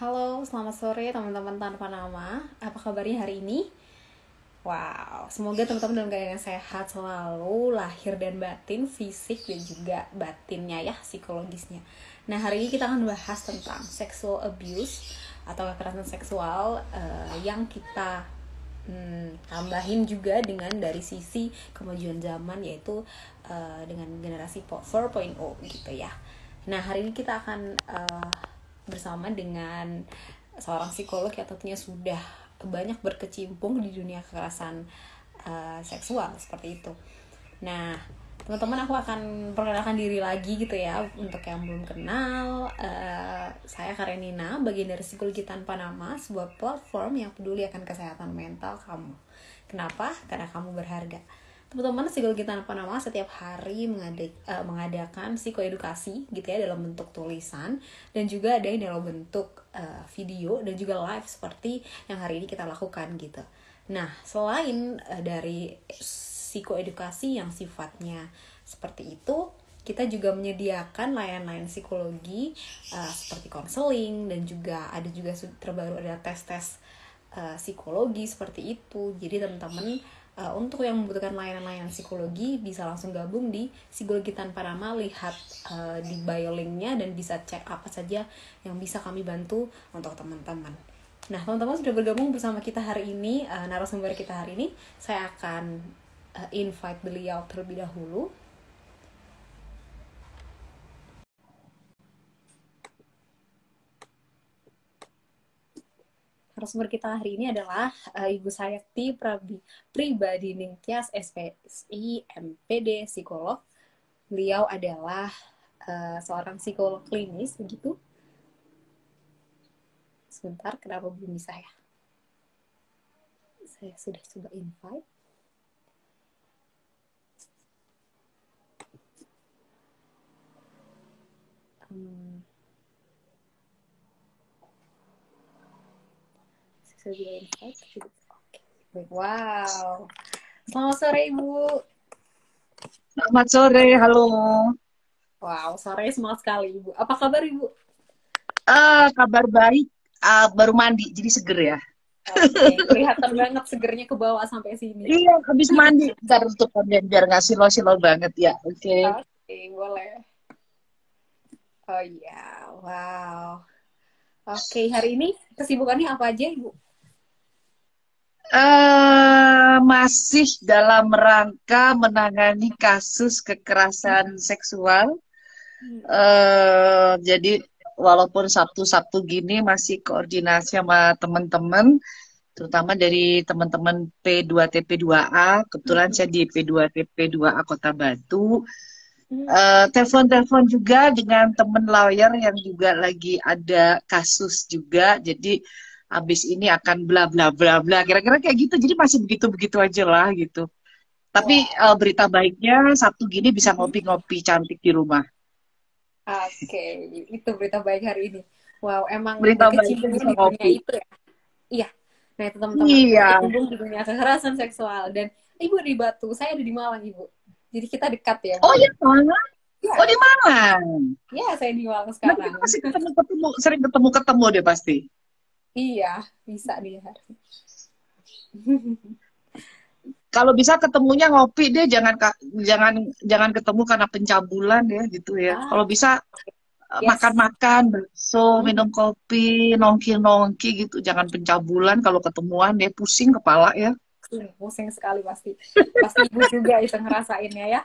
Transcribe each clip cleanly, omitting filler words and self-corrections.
Halo, selamat sore teman-teman tanpa nama. Apa kabarnya hari ini? Wow, semoga teman-teman dalam keadaan yang sehat selalu, lahir dan batin, fisik dan juga batinnya ya, psikologisnya. Nah, hari ini kita akan bahas tentang sexual abuse atau kekerasan seksual yang kita tambahin juga dengan dari sisi kemajuan zaman, yaitu dengan generasi 4.0 gitu ya. Nah, hari ini kita akan bersama dengan seorang psikolog yang tentunya sudah banyak berkecimpung di dunia kekerasan seksual seperti itu. Nah, teman-teman, aku akan perkenalkan diri lagi gitu ya untuk yang belum kenal. Saya Karenina, bagian dari Psikologi Tanpa Nama, sebuah platform yang peduli akan kesehatan mental kamu. Kenapa? Karena kamu berharga. Teman-teman, Psikologi Tanpa Nama setiap hari mengadakan psikoedukasi gitu ya, dalam bentuk tulisan dan juga ada yang dalam bentuk video dan juga live seperti yang hari ini kita lakukan gitu. Nah, selain dari psikoedukasi yang sifatnya seperti itu, kita juga menyediakan layanan psikologi seperti konseling, dan juga ada juga terbaru ada tes-tes psikologi seperti itu. Jadi teman-teman, untuk yang membutuhkan layanan-layanan psikologi bisa langsung gabung di Psikologi Tanpa Nama, lihat di bio linknya dan bisa cek apa saja yang bisa kami bantu untuk teman-teman. Nah, teman-teman sudah bergabung bersama kita hari ini, narasumber kita hari ini. Saya akan invite beliau terlebih dahulu. Narasumber kita hari ini adalah Ibu Sayakti Pribadi Ningtyas, SPSI, MPD, psikolog. Beliau adalah seorang psikolog klinis, begitu. Sebentar, kenapa belum bisa ya? Saya sudah coba invite. Saya sudah invite. Oke. Baik. Wow. Selamat sore, Ibu. Selamat sore, halo. Wow, sore semangat sekali, Ibu. Apa kabar, Ibu? Kabar baik. Baru mandi, jadi seger ya. Oke, kelihatan banget segernya ke bawah sampai sini. Iya, habis mandi. Ntar untuk biar nggak silo-silo banget ya. Oke. Oke, boleh. Oh iya, wow. Oke, hari ini kesibukannya apa aja, Ibu? Masih dalam rangka menangani kasus kekerasan seksual. Jadi walaupun Sabtu-Sabtu gini masih koordinasi sama teman-teman, terutama dari teman-teman P2TP2A. Kebetulan saya di P2TP2A Kota Batu. Telepon-telepon juga dengan teman lawyer yang juga lagi ada kasus juga. Jadi habis ini akan bla bla bla bla. Kira-kira kayak gitu. Jadi masih begitu-begitu aja lah gitu. Tapi Wow. berita baiknya Sabtu gini bisa ngopi-ngopi cantik di rumah. Oke, itu berita baik hari ini. Wow, emang Berita baiknya berkecimpungnya bisa di dunia ngopi. itu ya? Iya. Nah, itu teman-teman, Iya. berkecimpung di dunia kekerasan seksual. Dan Ibu di Batu, saya ada di Malang, Ibu. Jadi kita dekat ya, Bu. Oh ya, mana? Oh Iya, di mana? iya, saya di Malang Nah, sekarang. kita masih ketemu-ketemu, sering ketemu-ketemu deh pasti. Iya, bisa nih hari. Kalau bisa ketemunya ngopi deh, jangan jangan ketemu karena pencabulan ya gitu ya. Ah, Kalau bisa yes. makan-makan, bakso, minum kopi, nongki-nongki gitu. Jangan pencabulan kalau ketemuan deh, pusing kepala ya. Pusing sekali pasti. Pasti Ibu juga itu ngerasainnya ya.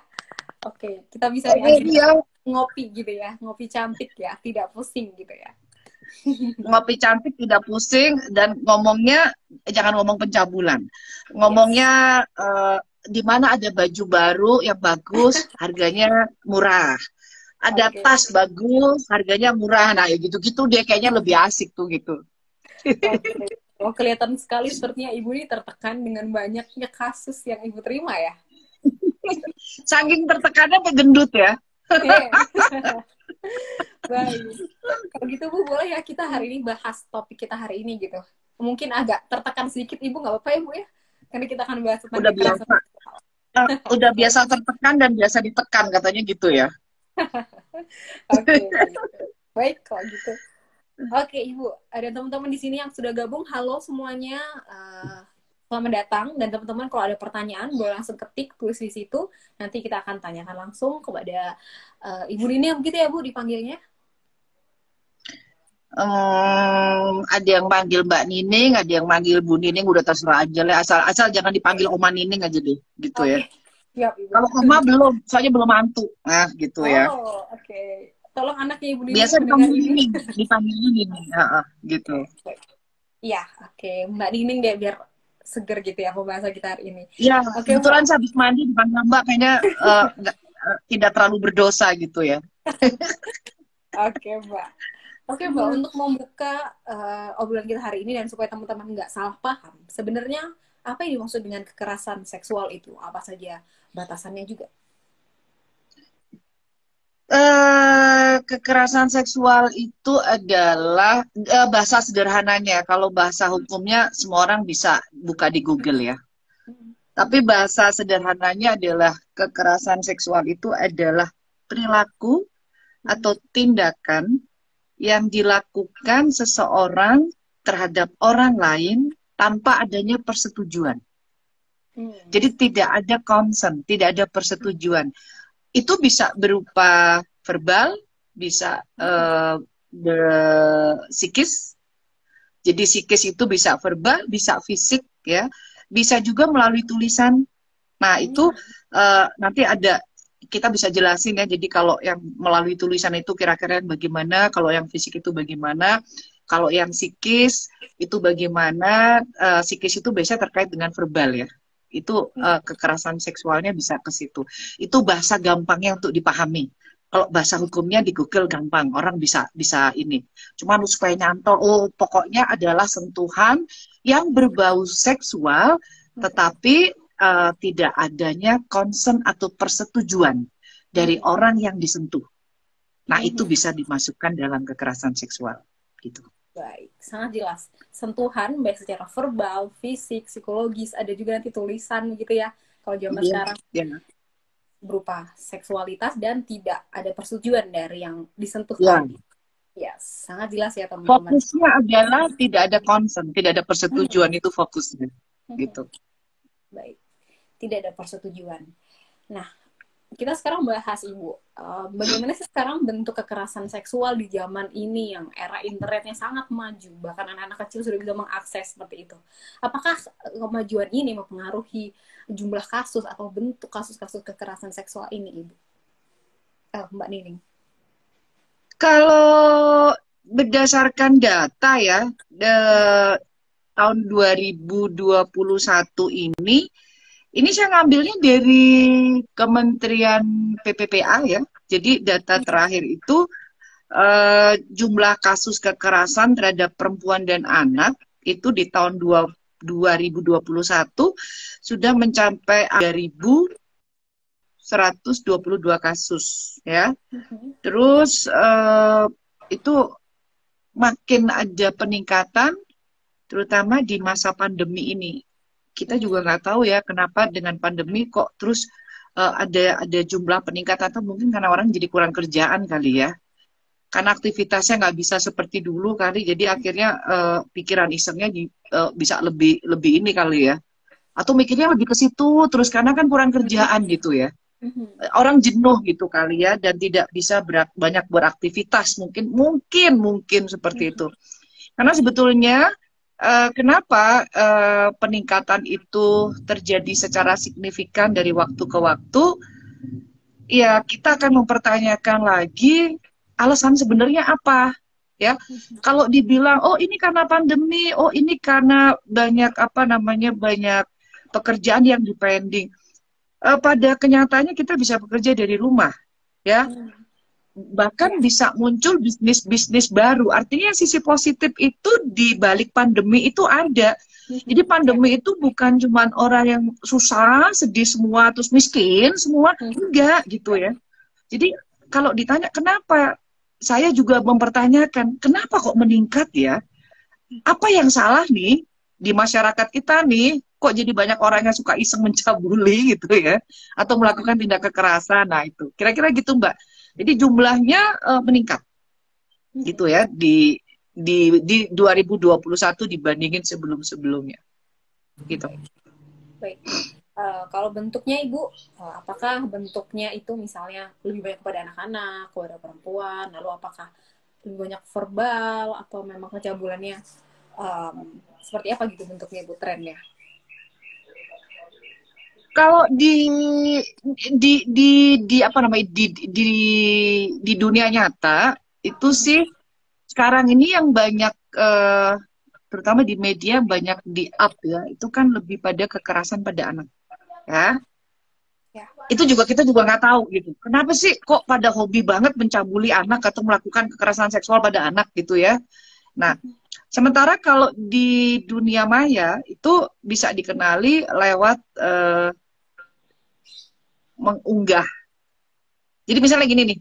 Oke, kita bisa nih agenda Iya, ngopi gitu ya, ngopi cantik ya, tidak pusing gitu ya. ngopi cantik tidak pusing dan ngomongnya jangan ngomong pencabulan. Yes. Ngomongnya di mana ada baju baru yang bagus, harganya murah. Ada Oke. tas bagus, harganya murah. Nah, ya gitu-gitu dia kayaknya lebih asik tuh gitu. Oke. Oh, kelihatan sekali sepertinya Ibu ini tertekan dengan banyaknya kasus yang Ibu terima ya. Saking tertekannya sampai gendut ya. Iya. Baik. Kalau gitu Bu, boleh ya kita hari ini bahas topik kita hari ini gitu. Mungkin agak tertekan sedikit Ibu, nggak apa-apa ya Bu ya? Karena kita akan bahas tentang Udah kekerasan biasa. seksual. Udah Oke. biasa tertekan dan biasa ditekan katanya gitu ya. Oke, baik. Baik kalau gitu. Oke, Ibu. Ada teman-teman di sini yang sudah gabung. Halo semuanya. Selamat datang. Dan teman-teman kalau ada pertanyaan boleh langsung ketik, tulis di situ. Nanti kita akan tanyakan langsung kepada Ibu Nini, begitu ya Bu dipanggilnya? Ada yang manggil Mbak Nining, ada yang manggil Bu Nining, udah terserah aja lah. Asal jangan dipanggil Oma Nining aja deh, gitu ya. Oke, siap Ibu. Kalau Oma belum, soalnya belum mantu. Nah, gitu ya. Oh, oke. Tolong anaknya Ibu Nining Biasa mendengar dipanggil ini. Nining, Nining. Gitu. Iya, oke. Mbak Nining deh biar seger gitu ya pembahasan kita hari ini. Ya, Oke, Mbak. kebetulan saya habis mandi dipanggil Mbak, kayaknya tidak terlalu berdosa gitu ya. Oke, Mbak. Oke, Mbak, untuk membuka obrolan kita hari ini dan supaya teman-teman nggak salah paham, sebenarnya apa yang dimaksud dengan kekerasan seksual itu? Apa saja batasannya juga? Kekerasan seksual itu adalah bahasa sederhananya. Kalau bahasa hukumnya semua orang bisa buka di Google ya. Tapi bahasa sederhananya adalah kekerasan seksual itu adalah perilaku atau tindakan yang dilakukan seseorang terhadap orang lain tanpa adanya persetujuan. Jadi tidak ada consent, tidak ada persetujuan. Itu bisa berupa verbal, bisa psikis. Jadi psikis itu bisa verbal, bisa fisik, ya, bisa juga melalui tulisan. Nah itu nanti ada kita bisa jelasin ya. Jadi kalau yang melalui tulisan itu kira-kira bagaimana, kalau yang fisik itu bagaimana, kalau yang psikis itu bagaimana. Psikis itu biasanya terkait dengan verbal ya. Itu kekerasan seksualnya bisa ke situ. Itu bahasa gampangnya untuk dipahami. Kalau bahasa hukumnya di Google gampang, orang bisa ini. Cuma supaya nyantol, pokoknya adalah sentuhan yang berbau seksual, tetapi tidak adanya consent atau persetujuan dari orang yang disentuh. Nah, itu bisa dimasukkan dalam kekerasan seksual, gitu. Baik, sangat jelas. Sentuhan baik secara verbal, fisik, psikologis, ada juga nanti tulisan gitu ya. Kalau zaman sekarang berupa seksualitas dan tidak ada persetujuan dari yang disentuh tadi. Ya, sangat jelas ya teman-teman. Fokusnya adalah tidak ada consent, tidak ada persetujuan, itu fokusnya. Gitu. Baik, tidak ada persetujuan. Nah, kita sekarang bahas Ibu, bagaimana sih sekarang bentuk kekerasan seksual di zaman ini yang era internetnya sangat maju, bahkan anak-anak kecil sudah bisa mengakses seperti itu. Apakah kemajuan ini mempengaruhi jumlah kasus atau bentuk kasus-kasus kekerasan seksual ini, Ibu? Mbak Nining. Kalau berdasarkan data ya, tahun 2021 ini saya ngambilnya dari Kementerian PPPA ya. Jadi data terakhir itu jumlah kasus kekerasan terhadap perempuan dan anak itu di tahun 2021 sudah mencapai 3.122 kasus ya. Terus itu makin ada peningkatan terutama di masa pandemi ini. Kita juga nggak tahu ya kenapa dengan pandemi kok terus ada jumlah peningkatan, atau mungkin karena orang jadi kurang kerjaan kali ya, karena aktivitasnya nggak bisa seperti dulu kali, jadi akhirnya pikiran isengnya bisa lebih ini kali ya, atau mikirnya lebih ke situ terus karena kan kurang kerjaan gitu ya, orang jenuh gitu kali ya, dan tidak bisa banyak beraktivitas, mungkin seperti itu. Karena sebetulnya kenapa peningkatan itu terjadi secara signifikan dari waktu ke waktu? Ya, kita akan mempertanyakan lagi alasan sebenarnya apa, ya. Kalau dibilang, oh ini karena pandemi, oh ini karena banyak banyak pekerjaan yang dipending. Pada kenyataannya kita bisa bekerja dari rumah, ya. Bahkan bisa muncul bisnis baru. Artinya sisi positif itu di balik pandemi itu ada. Jadi pandemi itu bukan cuma orang yang susah, sedih semua, terus miskin semua, enggak gitu ya. Jadi kalau ditanya kenapa, saya juga mempertanyakan kenapa kok meningkat ya? Apa yang salah nih di masyarakat kita nih? Kok jadi banyak orang yang suka iseng mencabuli gitu ya, atau melakukan tindak kekerasan? Nah itu kira-kira gitu Mbak. Jadi jumlahnya meningkat, gitu ya, di di 2021 dibandingin sebelum-sebelumnya gitu. Baik. Kalau bentuknya Ibu, apakah bentuknya itu misalnya lebih banyak kepada anak-anak, kepada perempuan, lalu apakah lebih banyak verbal atau memang pencabulannya seperti apa gitu bentuknya Ibu, trennya? Kalau di apa namanya di dunia nyata itu sih sekarang ini yang banyak terutama di media banyak di up ya, itu kan lebih pada kekerasan pada anak ya. Ya. Itu juga kita juga nggak tahu gitu. Kenapa sih kok pada hobi banget mencabuli anak atau melakukan kekerasan seksual pada anak gitu ya. Nah, sementara kalau di dunia maya itu bisa dikenali lewat mengunggah. Jadi misalnya gini nih,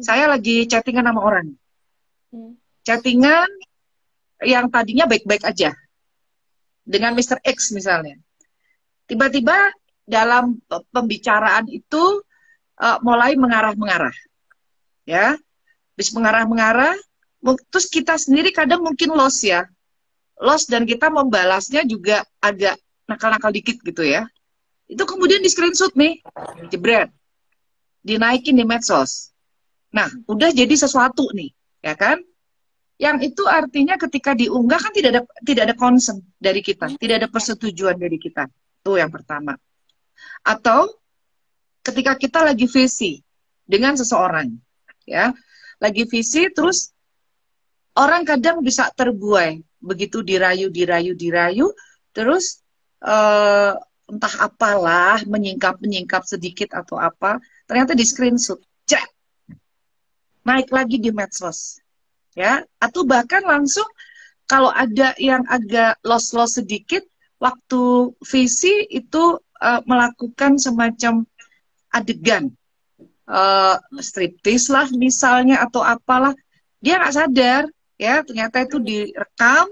saya lagi chattingan sama orang. Chattingan yang tadinya baik-baik aja. Dengan Mr. X misalnya. Tiba-tiba dalam pembicaraan itu mulai mengarah-mengarah. Ya. Habis mengarah-mengarah, terus kita sendiri kadang mungkin lost ya. Lost dan kita membalasnya juga agak nakal-nakal dikit gitu ya. Itu kemudian di screenshot nih, jebret. Dinaikin di medsos. Nah, udah jadi sesuatu nih, ya kan? Yang itu artinya ketika diunggah kan tidak ada consent dari kita, tidak ada persetujuan dari kita. Itu yang pertama. Atau ketika kita lagi visi dengan seseorang, ya, lagi visi terus orang kadang bisa terbuai begitu dirayu, terus entah apalah menyingkap sedikit atau apa, ternyata di screenshot, naik lagi di medsos, ya, atau bahkan langsung kalau ada yang agak los-los sedikit, waktu visi itu melakukan semacam adegan, striptease lah misalnya atau apalah, dia nggak sadar, ya, ternyata itu direkam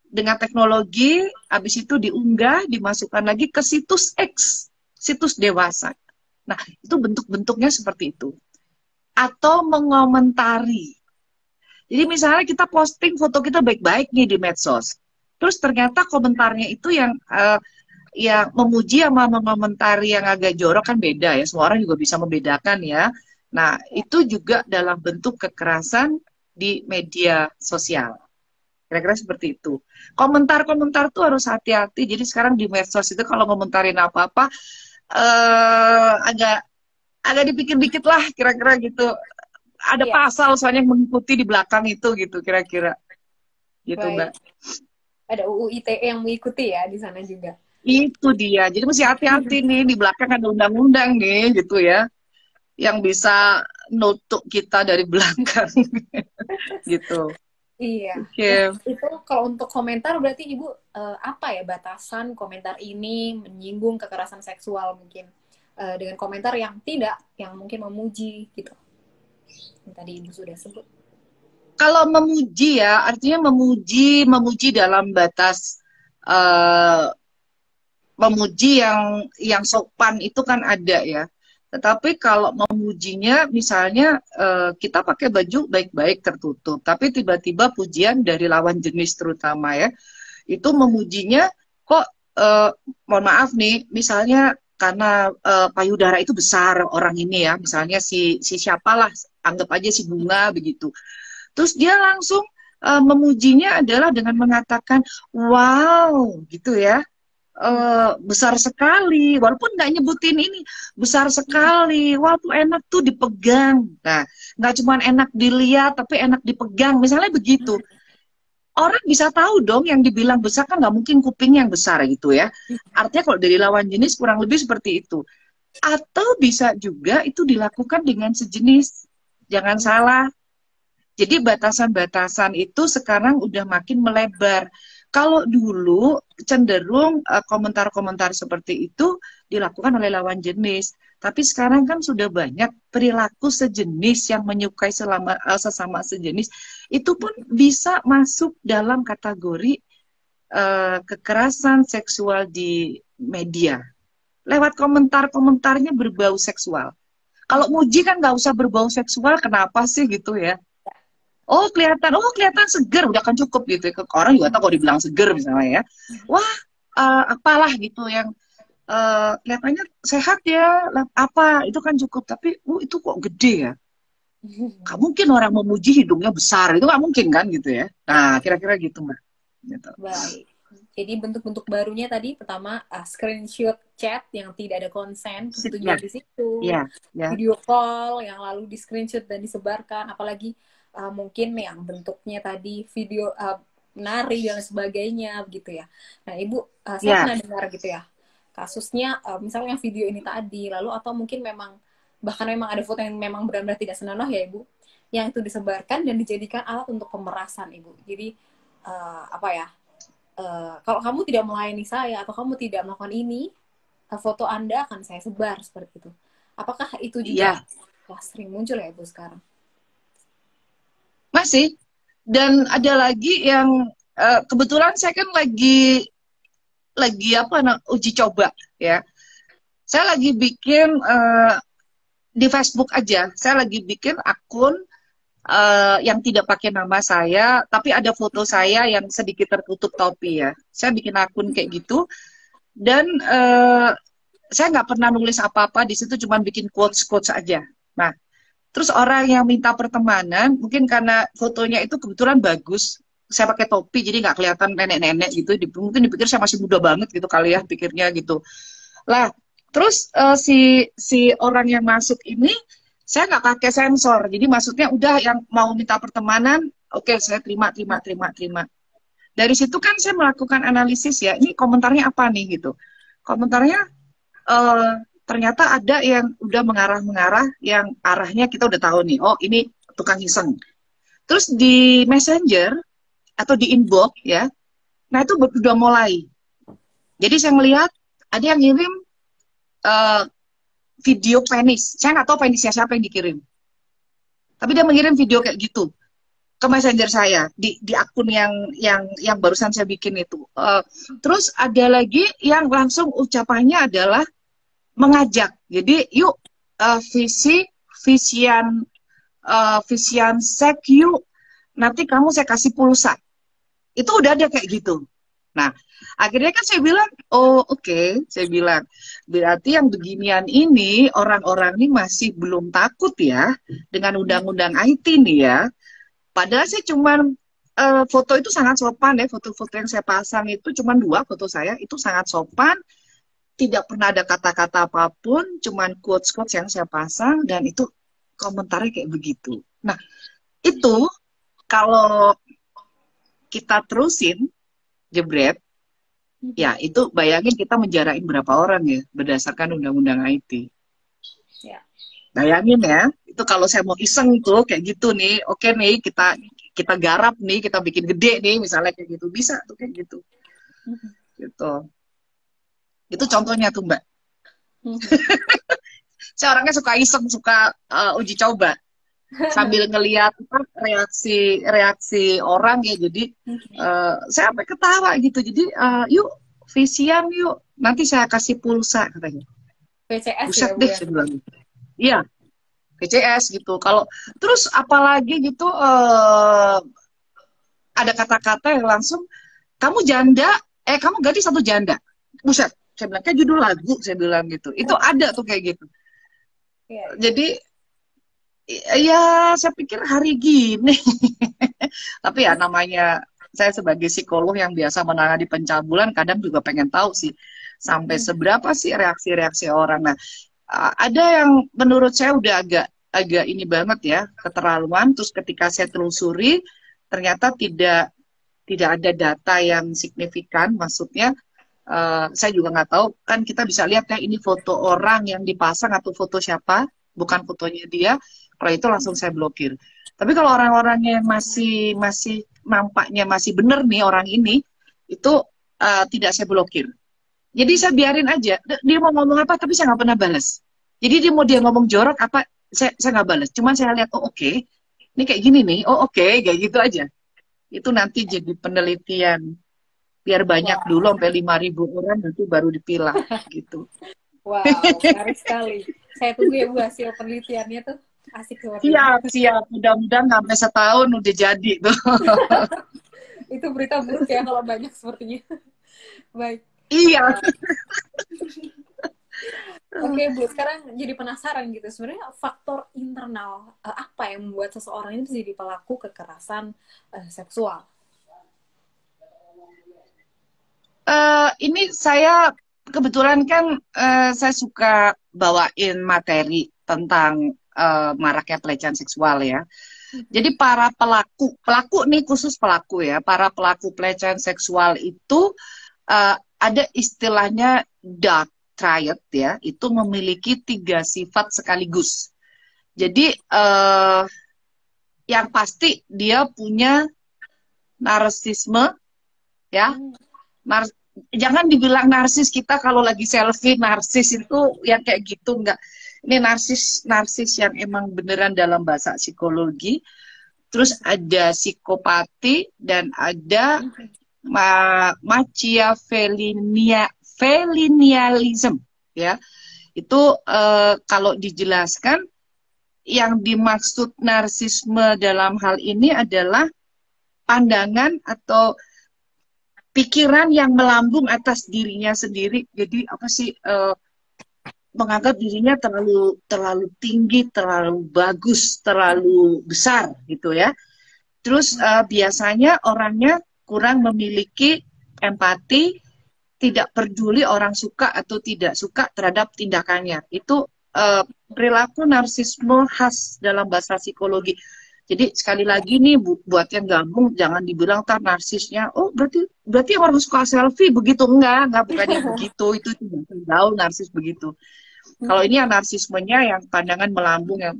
dengan teknologi, habis itu diunggah, dimasukkan lagi ke situs X, situs dewasa. Nah, itu bentuk-bentuknya seperti itu. Atau mengomentari. Jadi misalnya kita posting foto kita baik-baik nih di medsos, terus ternyata komentarnya itu yang memuji sama mengomentari yang agak jorok kan beda ya, semua orang juga bisa membedakan ya. Nah, itu juga dalam bentuk kekerasan di media sosial. Kira-kira seperti itu. Komentar-komentar tuh harus hati-hati. Jadi sekarang di medsos itu kalau komentarin apa-apa agak dipikir dikit lah kira-kira gitu. Ada pasal soalnya yang mengikuti di belakang itu gitu kira-kira. Gitu, Mbak. Ada UU ITE yang mengikuti ya di sana juga. Itu dia. Jadi mesti hati-hati nih, di belakang ada undang-undang nih gitu ya. Yang bisa nutup kita dari belakang. Gitu. Iya. Okay. Nah, itu kalau untuk komentar berarti Ibu apa ya batasan komentar ini menyinggung kekerasan seksual mungkin dengan komentar yang tidak, yang mungkin memuji gitu. Yang tadi Ibu sudah sebut. Kalau memuji ya, artinya memuji dalam batas memuji yang sopan itu kan ada ya. Tetapi kalau memujinya misalnya kita pakai baju baik-baik tertutup, tapi tiba-tiba pujian dari lawan jenis terutama ya, itu memujinya kok mohon maaf nih, misalnya karena payudara itu besar orang ini ya, misalnya si siapalah, anggap aja si Bunga begitu. Terus dia langsung memujinya adalah dengan mengatakan wow gitu ya. Besar sekali, walaupun nggak nyebutin ini, besar sekali, wah tuh enak tuh dipegang. Nah, nggak cuma enak dilihat, tapi enak dipegang, misalnya begitu. Orang bisa tahu dong yang dibilang besar kan nggak mungkin kuping yang besar gitu ya. Artinya kalau dari lawan jenis kurang lebih seperti itu. Atau bisa juga itu dilakukan dengan sejenis, jangan salah. Jadi batasan-batasan itu sekarang udah makin melebar. Kalau dulu cenderung komentar-komentar seperti itu dilakukan oleh lawan jenis, tapi sekarang kan sudah banyak perilaku sejenis yang menyukai sesama sejenis, itu pun bisa masuk dalam kategori kekerasan seksual di media. Lewat komentar-komentarnya berbau seksual. Kalau muji kan nggak usah berbau seksual, kenapa sih gitu ya? oh kelihatan seger, udah kan cukup gitu. Orang juga tahu kalau dibilang seger misalnya ya. Wah, apalah gitu yang kelihatannya sehat ya, apa itu kan cukup. Tapi, itu kok gede ya. Gak mungkin orang memuji hidungnya besar, itu gak mungkin kan gitu ya. Nah, kira-kira gitu Mbak. Gitu. Baik. Jadi bentuk-bentuk barunya tadi pertama screenshot chat yang tidak ada konsen Ya, persetujuan di situ, ya, ya. video call yang lalu di screenshot dan disebarkan, apalagi mungkin yang bentuknya tadi video menari dan sebagainya gitu ya. Nah Ibu, saya Ya, pernah dengar gitu ya kasusnya, misalnya video ini tadi lalu atau mungkin memang bahkan memang ada foto yang memang benar-benar tidak senonoh ya Ibu, yang itu disebarkan dan dijadikan alat untuk pemerasan Ibu. Jadi apa ya? Kalau kamu tidak melayani saya atau kamu tidak melakukan ini, foto Anda akan saya sebar seperti itu. Apakah itu juga ya, sering muncul ya Ibu sekarang? masih. Dan ada lagi yang kebetulan saya kan lagi apa uji coba ya. Saya lagi bikin di Facebook aja. Saya lagi bikin akun yang tidak pakai nama saya, tapi ada foto saya yang sedikit tertutup topi ya. Saya bikin akun kayak gitu, dan saya nggak pernah nulis apa-apa di situ, cuma bikin quotes-quotes aja. Nah, terus orang yang minta pertemanan, mungkin karena fotonya itu kebetulan bagus, saya pakai topi, jadi nggak kelihatan nenek-nenek gitu. Mungkin dipikir saya masih muda banget gitu kali ya, pikirnya gitu. Lah, terus si orang yang masuk ini, saya nggak pakai sensor, jadi maksudnya udah yang mau minta pertemanan, oke, saya terima. Dari situ kan saya melakukan analisis ya, ini komentarnya apa nih gitu. Komentarnya eh, ternyata ada yang udah mengarah-mengarah, yang arahnya kita udah tahu nih, oh ini tukang iseng. Terus di Messenger atau di inbox ya, nah itu udah mulai. Jadi saya melihat ada yang ngirim eh, video penis. Saya nggak tahu penisnya siapa yang dikirim. Tapi dia mengirim video kayak gitu ke messenger saya di akun yang barusan saya bikin itu. Terus ada lagi yang langsung ucapannya adalah mengajak. Jadi yuk visian visian sek yuk. Nanti kamu saya kasih pulsa. Itu udah ada kayak gitu. Nah, akhirnya kan saya bilang, oh oke, saya bilang, berarti yang beginian ini orang-orang ini masih belum takut ya dengan undang-undang IT nih ya. Padahal saya cuman foto itu sangat sopan ya, foto-foto yang saya pasang itu cuman 2 foto saya, itu sangat sopan, tidak pernah ada kata-kata apapun, cuman quotes-quotes yang saya pasang, dan itu komentarnya kayak begitu. Nah, itu kalau kita terusin, jebret, ya itu bayangin kita menjarain berapa orang ya berdasarkan undang-undang IT. Ya. Bayangin ya, itu kalau saya mau iseng tuh kayak gitu nih, oke nih kita garap nih, kita bikin gede nih, misalnya kayak gitu, bisa tuh kayak gitu. Gitu. Itu contohnya tuh Mbak. Saya orangnya suka iseng, suka uji coba sambil ngelihat reaksi orang ya, jadi saya sampai ketawa gitu. Jadi yuk visian yuk, nanti saya kasih pulsa katanya. PCS Buset ya Bu deh ya? saya bilang. Iya, PCS gitu. Kalau terus apalagi gitu ada kata-kata yang langsung kamu janda, kamu ganti 1 janda. Buset, saya bilang kayak judul lagu, saya bilang gitu. Itu ada tuh kayak gitu. Iya. Jadi ya saya pikir hari gini. Tapi ya namanya saya sebagai psikolog yang biasa menangani pencabulan, kadang juga pengen tahu sih sampai seberapa sih reaksi-reaksi orang. Nah, ada yang menurut saya udah agak ini banget ya, keterlaluan. Terus ketika saya telusuri, ternyata tidak ada data yang signifikan. Maksudnya saya juga nggak tahu, kan kita bisa lihat ya ini foto orang yang dipasang atau foto siapa, bukan fotonya dia. Kalau itu langsung saya blokir. Tapi kalau orang-orang yang masih nampaknya masih benar nih orang ini, itu tidak saya blokir. Jadi saya biarin aja. Dia mau ngomong apa, tapi saya nggak pernah balas. Jadi dia ngomong jorok apa, saya nggak balas. Cuman saya lihat, oh oke, ini kayak gini nih, oh oke, kayak gitu aja. Itu nanti jadi penelitian. Biar banyak Wow. dulu, sampai 5.000 orang, nanti baru dipilah gitu. Wow, menarik sekali. Saya tunggu ya Bu hasil penelitiannya tuh. Asik sepertinya. Siap, siap. Mudah-mudahan sampai setahun udah jadi tuh. Itu berita buruk ya kalau banyak sepertinya. Baik. Iya. Oke, Bu. Sekarang jadi penasaran gitu. Sebenarnya faktor internal apa yang membuat seseorang ini bisa jadi pelaku kekerasan seksual? Ini saya kebetulan kan saya suka bawain materi tentang maraknya pelecehan seksual ya. Jadi para pelaku nih khusus pelaku ya, para pelaku pelecehan seksual itu ada istilahnya dark triad ya, itu memiliki 3 sifat sekaligus. Jadi yang pasti dia punya narsisme ya. Jangan dibilang narsis, kita kalau lagi selfie narsis itu yang kayak gitu, enggak. Ini narsis yang emang beneran dalam bahasa psikologi. Terus ada psikopati dan ada Machiavellianism ya. Itu kalau dijelaskan yang dimaksud narsisme dalam hal ini adalah pandangan atau pikiran yang melambung atas dirinya sendiri. Jadi apa sih, menganggap dirinya terlalu tinggi, terlalu bagus, terlalu besar gitu ya. Terus biasanya orangnya kurang memiliki empati, tidak peduli orang suka atau tidak suka terhadap tindakannya. Itu perilaku narsisme khas dalam bahasa psikologi. Jadi sekali lagi nih buat yang gabung jangan dibilang tar narsisnya, oh berarti orang suka selfie begitu, enggak bukannya begitu, itu jauh narsis begitu. Kalau ini yang narsismenya yang pandangan melambung, yang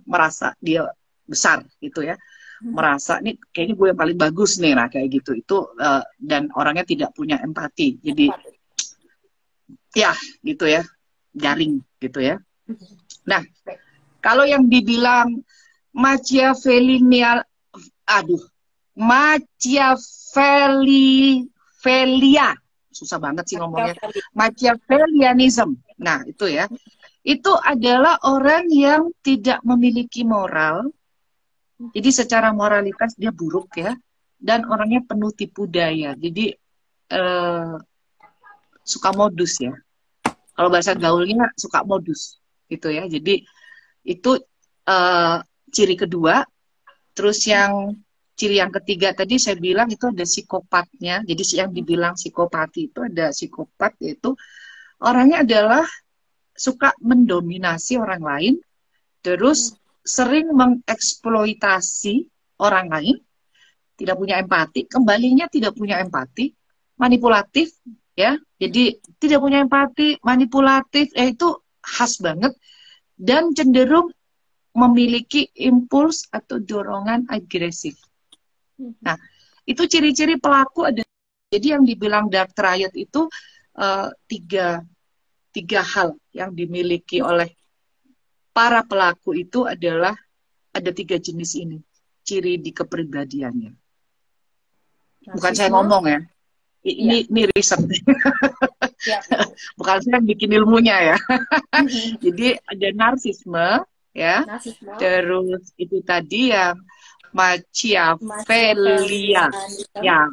merasa dia besar gitu ya, merasa nih kayaknya gue yang paling bagus nih, nah kayak gitu itu dan orangnya tidak punya empati, jadi ya gitu ya, jaring gitu ya. Nah kalau yang dibilang Machiavellian, Machiavellia, susah banget sih ngomongnya, Machiavellianism. Nah itu ya, itu adalah orang yang tidak memiliki moral, jadi secara moralitas dia buruk ya, dan orangnya penuh tipu daya, jadi suka modus ya, kalau bahasa gaulnya suka modus gitu ya. Jadi itu ciri kedua. Terus ciri yang ketiga tadi saya bilang itu ada psikopatnya. Jadi yang dibilang psikopati itu ada psikopat, yaitu orangnya adalah suka mendominasi orang lain, terus sering mengeksploitasi orang lain, tidak punya empati, kembalinya tidak punya empati, manipulatif ya. Jadi tidak punya empati, manipulatif, itu khas banget, dan cenderung memiliki impuls atau dorongan agresif. Nah, itu ciri-ciri pelaku ada. Jadi yang dibilang dark triad itu tiga hal yang dimiliki oleh para pelaku itu adalah ada 3 jenis ini, ciri di kepribadiannya. Bukan saya ngomong ya, ini riset. Bukan saya yang bikin ilmunya ya. Jadi ada narsisme. Ya, terus itu tadi yang Machiavellia, ya,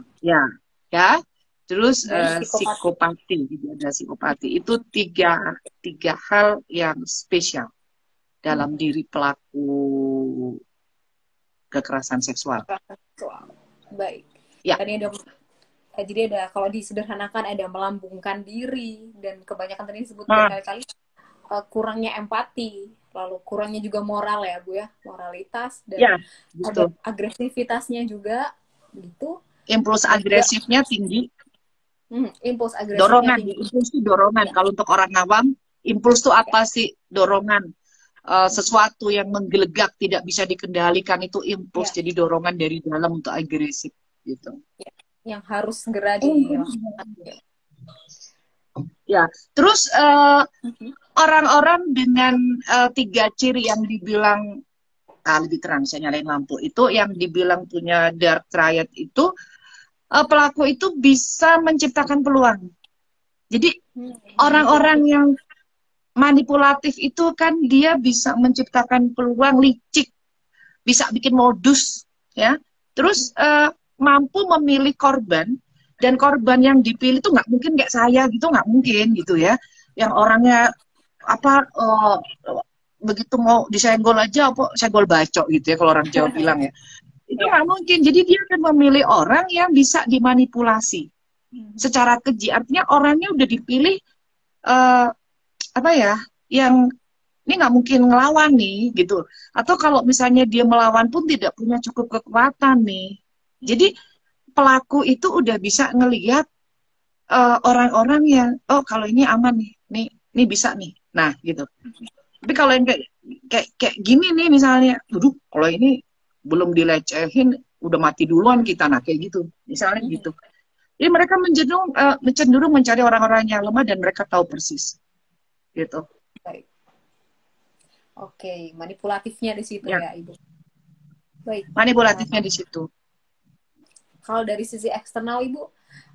terus psikopati, ada psikopati. Itu tiga hal yang spesial dalam diri pelaku kekerasan seksual. Baik. Ya. Jadi ada, kalau disederhanakan ada melambungkan diri, dan kebanyakan tadi disebut berkali-kali kurangnya empati, lalu kurangnya juga moral ya Bu ya, moralitas, dan ada agresivitasnya juga gitu. Impuls agresifnya tinggi. Impuls agresifnya dorongan tinggi. Impuls itu dorongan. Kalau untuk orang awam, impuls itu apa sih? Dorongan. Sesuatu yang menggelegak tidak bisa dikendalikan itu impuls, jadi dorongan dari dalam untuk agresif gitu. Yang harus segera dilakukan. Ya, terus orang-orang dengan 3 ciri yang dibilang lebih terang, saya nyalain lampu, itu yang dibilang punya dark triad itu, pelaku itu bisa menciptakan peluang. Jadi orang-orang yang manipulatif itu kan dia bisa menciptakan peluang licik, bisa bikin modus, ya. Terus mampu memilih korban, dan korban yang dipilih itu nggak mungkin kayak saya gitu, nggak mungkin gitu ya. Yang orangnya apa begitu mau disenggol aja apa senggol bacok gitu ya kalau orang Jawa bilang ya. Itu Ya. nggak mungkin. Jadi dia akan memilih orang yang bisa dimanipulasi secara keji. Artinya orangnya udah dipilih apa ya, yang ini nggak mungkin ngelawan nih gitu. Atau kalau misalnya dia melawan pun tidak punya cukup kekuatan nih. Jadi pelaku itu udah bisa ngelihat orang-orang yang oh kalau ini aman nih, ini bisa nih. Nah gitu. Tapi kalau yang kayak gini nih misalnya, waduh kalau ini belum dilecehin udah mati duluan kita, nah kayak gitu. Misalnya gitu. Jadi mereka cenderung mencari orang-orang yang lemah dan mereka tahu persis gitu. Baik. Oke, manipulatifnya di situ Ya, ya, Ibu. Baik. manipulatifnya di situ. Kalau dari sisi eksternal, Ibu,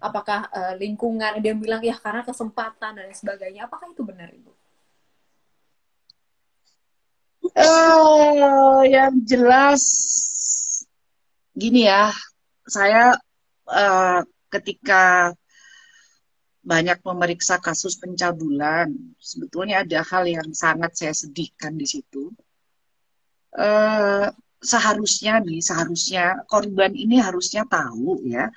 apakah lingkungan dia bilang ya karena kesempatan dan sebagainya, apakah itu benar, Ibu? Yang jelas gini ya, saya ketika banyak memeriksa kasus pencabulan, sebetulnya ada hal yang sangat saya sedihkan di situ. Seharusnya korban ini harusnya tahu ya,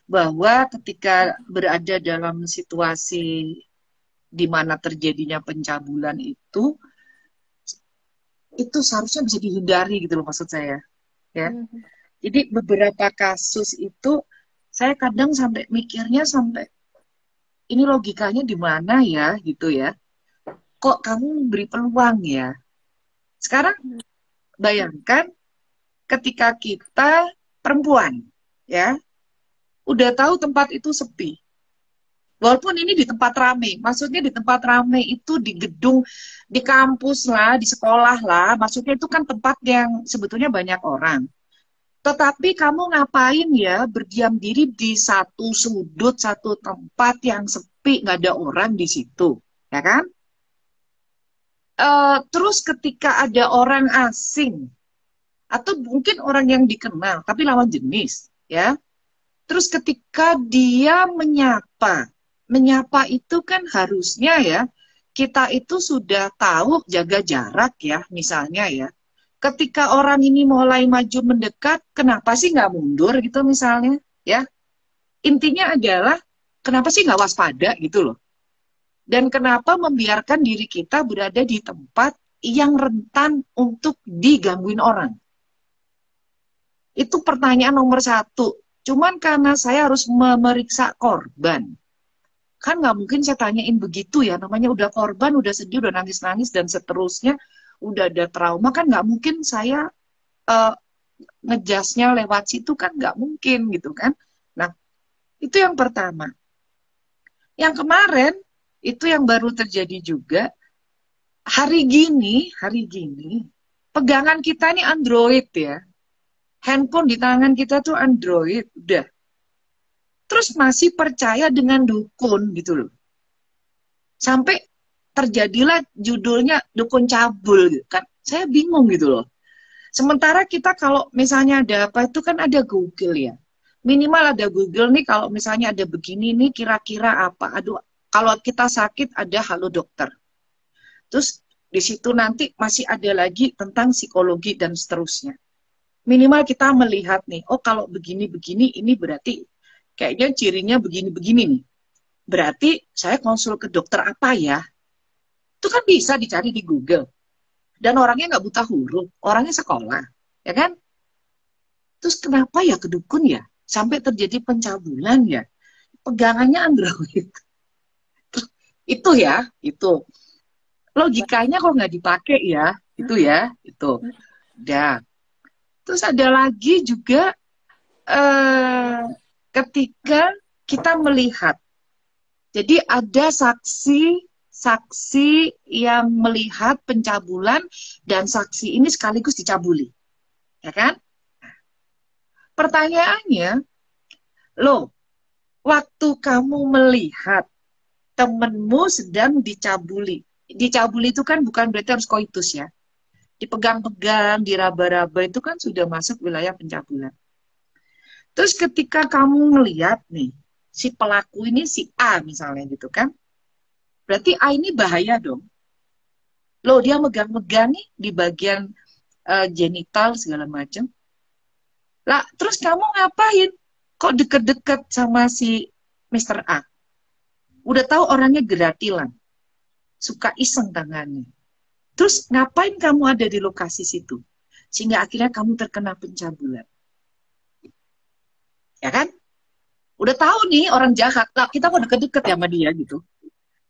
bahwa ketika berada dalam situasi di mana terjadinya pencabulan itu seharusnya bisa dihindari gitu loh maksud saya ya. Jadi beberapa kasus itu saya kadang sampai mikirnya sampai ini logikanya di mana ya gitu ya. Kok kamu beri peluang ya? Sekarang bayangkan ketika kita perempuan ya, udah tahu tempat itu sepi. Walaupun ini di tempat rame, maksudnya di tempat rame itu di gedung, di kampus lah, di sekolah lah, maksudnya itu kan tempat yang sebetulnya banyak orang. Tetapi kamu ngapain ya berdiam diri di satu sudut, satu tempat yang sepi, nggak ada orang di situ, ya kan? Terus ketika ada orang asing, atau mungkin orang yang dikenal, tapi lawan jenis, ya. Terus ketika dia menyapa itu kan harusnya ya, kita itu sudah tahu jaga jarak ya, misalnya ya. Ketika orang ini mulai maju mendekat, kenapa sih nggak mundur gitu misalnya, ya? Intinya adalah kenapa sih nggak waspada gitu loh. Dan kenapa membiarkan diri kita berada di tempat yang rentan untuk digangguin orang? Itu pertanyaan nomor satu. Cuman karena saya harus memeriksa korban, kan nggak mungkin saya tanyain begitu ya, namanya udah korban, udah sedih, udah nangis-nangis, dan seterusnya, udah ada trauma, kan nggak mungkin saya ngejasnya lewat situ, kan nggak mungkin gitu kan. Nah, itu yang pertama. Yang kemarin, itu yang baru terjadi juga, hari gini, pegangan kita ini Android ya, handphone di tangan kita tuh Android, udah. Terus masih percaya dengan dukun gitu loh. Sampai terjadilah judulnya dukun cabul gitu kan. Saya bingung gitu loh. Sementara kita kalau misalnya ada apa itu kan ada Google ya. Minimal ada Google nih kalau misalnya ada begini nih kira-kira apa. Aduh, kalau kita sakit ada halo dokter. Terus di situ nanti masih ada lagi tentang psikologi dan seterusnya. Minimal kita melihat nih, oh kalau begini-begini ini berarti kayaknya cirinya begini-begini nih. Berarti saya konsul ke dokter apa ya? Itu kan bisa dicari di Google. Dan orangnya nggak buta huruf, orangnya sekolah, ya kan? Terus kenapa ya ke dukun ya? Sampai terjadi pencabulan ya? Pegangannya Android. Itu ya, itu. Logikanya kok nggak dipakai ya? Itu ya, itu. Udah. Terus ada lagi juga ketika kita melihat. Jadi ada saksi yang melihat pencabulan dan saksi ini sekaligus dicabuli. Ya kan? Pertanyaannya, loh, waktu kamu melihat temenmu sedang dicabuli, dicabuli itu kan bukan berarti harus koitus ya. Dipegang-pegang, diraba-raba itu kan sudah masuk wilayah pencabulan. Terus ketika kamu ngelihat nih, si pelaku ini si A misalnya gitu kan, berarti A ini bahaya dong. Loh, dia megang-megang nih di bagian genital segala macam. Lah, terus kamu ngapain? Kok deket-deket sama si Mr. A? Udah tahu orangnya geratilan, suka iseng tangannya. Terus ngapain kamu ada di lokasi situ? Sehingga akhirnya kamu terkena pencabulan. Ya kan? Udah tahu nih orang jahat, lah kita kok deket-deket ya sama dia gitu.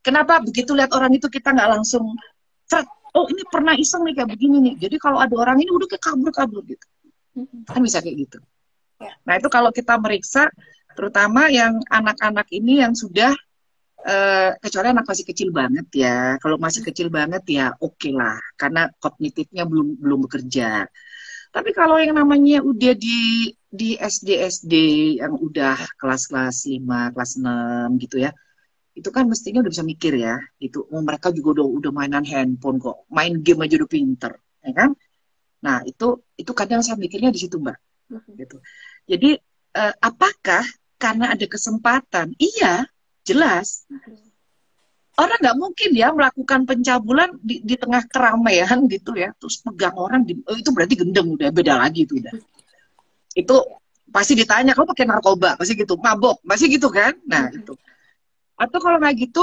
Kenapa begitu lihat orang itu kita nggak langsung, oh ini pernah iseng nih kayak begini nih. Jadi kalau ada orang ini udah kayak kabur-kabur gitu. Kan bisa kayak gitu. Nah itu kalau kita meriksa, terutama yang anak-anak ini yang sudah, kecuali anak masih kecil banget ya. Kalau masih kecil banget ya oke lah, karena kognitifnya belum bekerja. Tapi kalau yang namanya udah di SD yang udah kelas 5, kelas 6 gitu ya, itu kan mestinya udah bisa mikir ya, gitu. Oh, mereka juga udah mainan handphone kok, main game aja udah pinter, ya kan? Nah itu kadang saya mikirnya di situ Mbak, gitu. Jadi apakah karena ada kesempatan? Iya, jelas. Orang nggak mungkin ya melakukan pencabulan di tengah keramaian gitu ya, terus pegang orang, itu berarti gendeng, udah beda lagi itu udah. Itu pasti ditanya, kamu pakai narkoba, pasti gitu, mabok, pasti gitu kan? Nah itu. Atau kalau nggak gitu,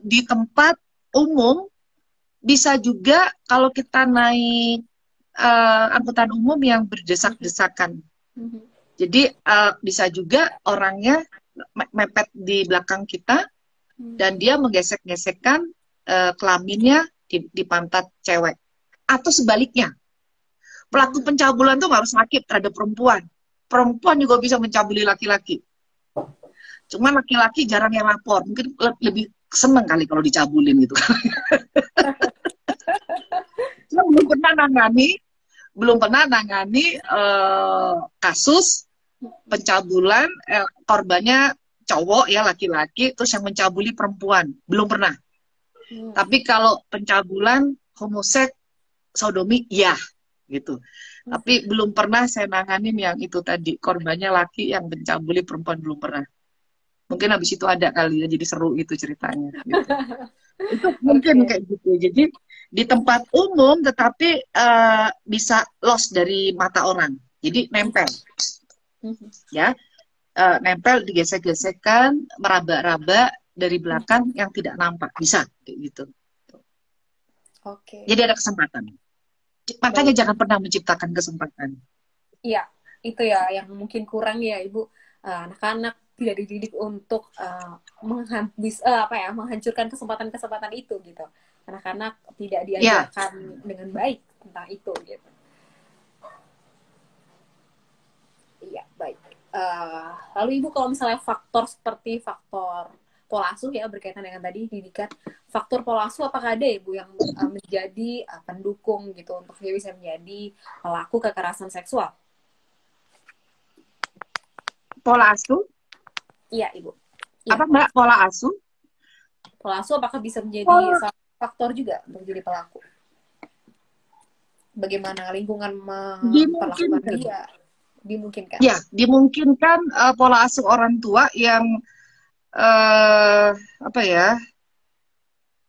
di tempat umum, bisa juga kalau kita naik angkutan umum yang berdesak-desakan. Jadi bisa juga orangnya mepet di belakang kita, dan dia menggesek-gesekkan kelaminnya di pantat cewek. Atau sebaliknya, pelaku pencabulan tuh harus sakit terhadap perempuan. Perempuan juga bisa mencabuli laki-laki. Cuma laki-laki jarang yang lapor. Mungkin lebih seneng kali kalau dicabulin gitu. Cuma belum pernah nangani kasus pencabulan, korbannya cowok ya, laki-laki, terus yang mencabuli perempuan. Belum pernah. Tapi kalau pencabulan, homoseks, sodomi, ya gitu. Tapi belum pernah saya nanganin yang itu tadi, korbannya laki yang mencabuli perempuan, belum pernah. Mungkin habis itu ada kali ya, jadi seru itu ceritanya. Gitu. Itu mungkin kayak gitu. Jadi di tempat umum tetapi bisa lost dari mata orang. Jadi nempel. Ya. Nempel, digesek-gesekkan, meraba-raba dari belakang yang tidak nampak, bisa kayak gitu. Jadi ada kesempatan. Makanya jangan pernah menciptakan kesempatan. Iya, itu ya yang mungkin kurang ya Ibu. Anak-anak tidak dididik untuk menghancurkan kesempatan-kesempatan itu gitu. Anak-anak tidak diajarkan dengan baik tentang itu gitu. Iya, baik. Lalu Ibu kalau misalnya faktor seperti faktor pola asuh ya, berkaitan dengan tadi didikan, faktor pola asuh apakah ada Ibu yang menjadi pendukung gitu untuk dia bisa menjadi pelaku kekerasan seksual? Pola asuh? Iya Ibu. Ya. Apa Mbak pola asuh? Pola asuh apakah bisa menjadi faktor juga untuk jadi pelaku? Bagaimana lingkungan memperlakukan dia? Dimungkinkan. Ya, dimungkinkan pola asuh orang tua yang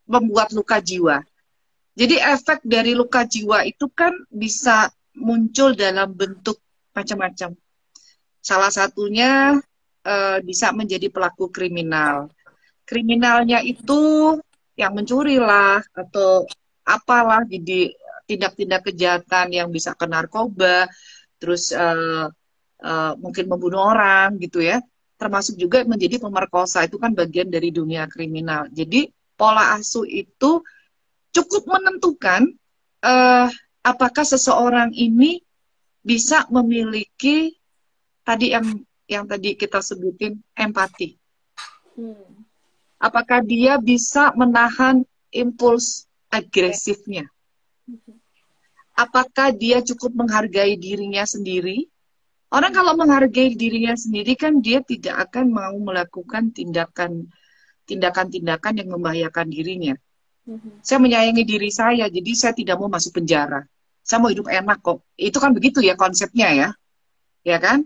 membuat luka jiwa. Jadi efek dari luka jiwa itu kan bisa muncul dalam bentuk macam-macam. Salah satunya bisa menjadi pelaku kriminal. Kriminalnya itu yang mencuri lah atau apalah, jadi tindak-tindak kejahatan yang bisa ke narkoba, terus mungkin membunuh orang gitu ya, termasuk juga menjadi pemerkosa, itu kan bagian dari dunia kriminal. Jadi pola asuh itu cukup menentukan apakah seseorang ini bisa memiliki tadi yang tadi kita sebutin, empati. Apakah dia bisa menahan impuls agresifnya? Apakah dia cukup menghargai dirinya sendiri? Orang kalau menghargai dirinya sendiri kan dia tidak akan mau melakukan tindakan tindakan-tindakan yang membahayakan dirinya. Mhm. Saya menyayangi diri saya, jadi saya tidak mau masuk penjara. Saya mau hidup enak kok. Itu kan begitu ya konsepnya ya kan?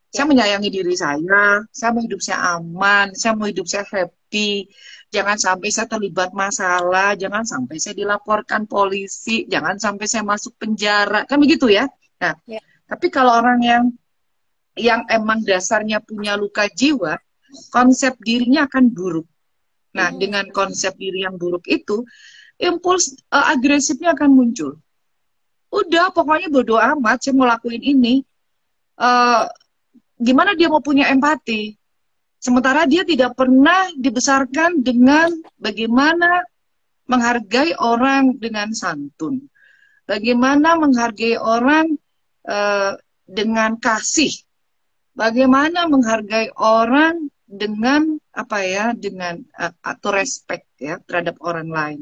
Saya Ya. menyayangi diri saya mau hidup saya aman, saya mau hidup saya happy. Jangan sampai saya terlibat masalah, jangan sampai saya dilaporkan polisi, jangan sampai saya masuk penjara, kan begitu ya? Nah, Ya. tapi kalau orang yang emang dasarnya punya luka jiwa, konsep dirinya akan buruk. Nah, Mhm. dengan konsep diri yang buruk itu, impuls agresifnya akan muncul. Udah, pokoknya bodo amat, saya mau lakuin ini. Eh, Gimana dia mau punya empati? Sementara dia tidak pernah dibesarkan dengan bagaimana menghargai orang dengan santun. Bagaimana menghargai orang eh, dengan kasih. Bagaimana menghargai orang dengan apa ya, dengan atau respect ya terhadap orang lain.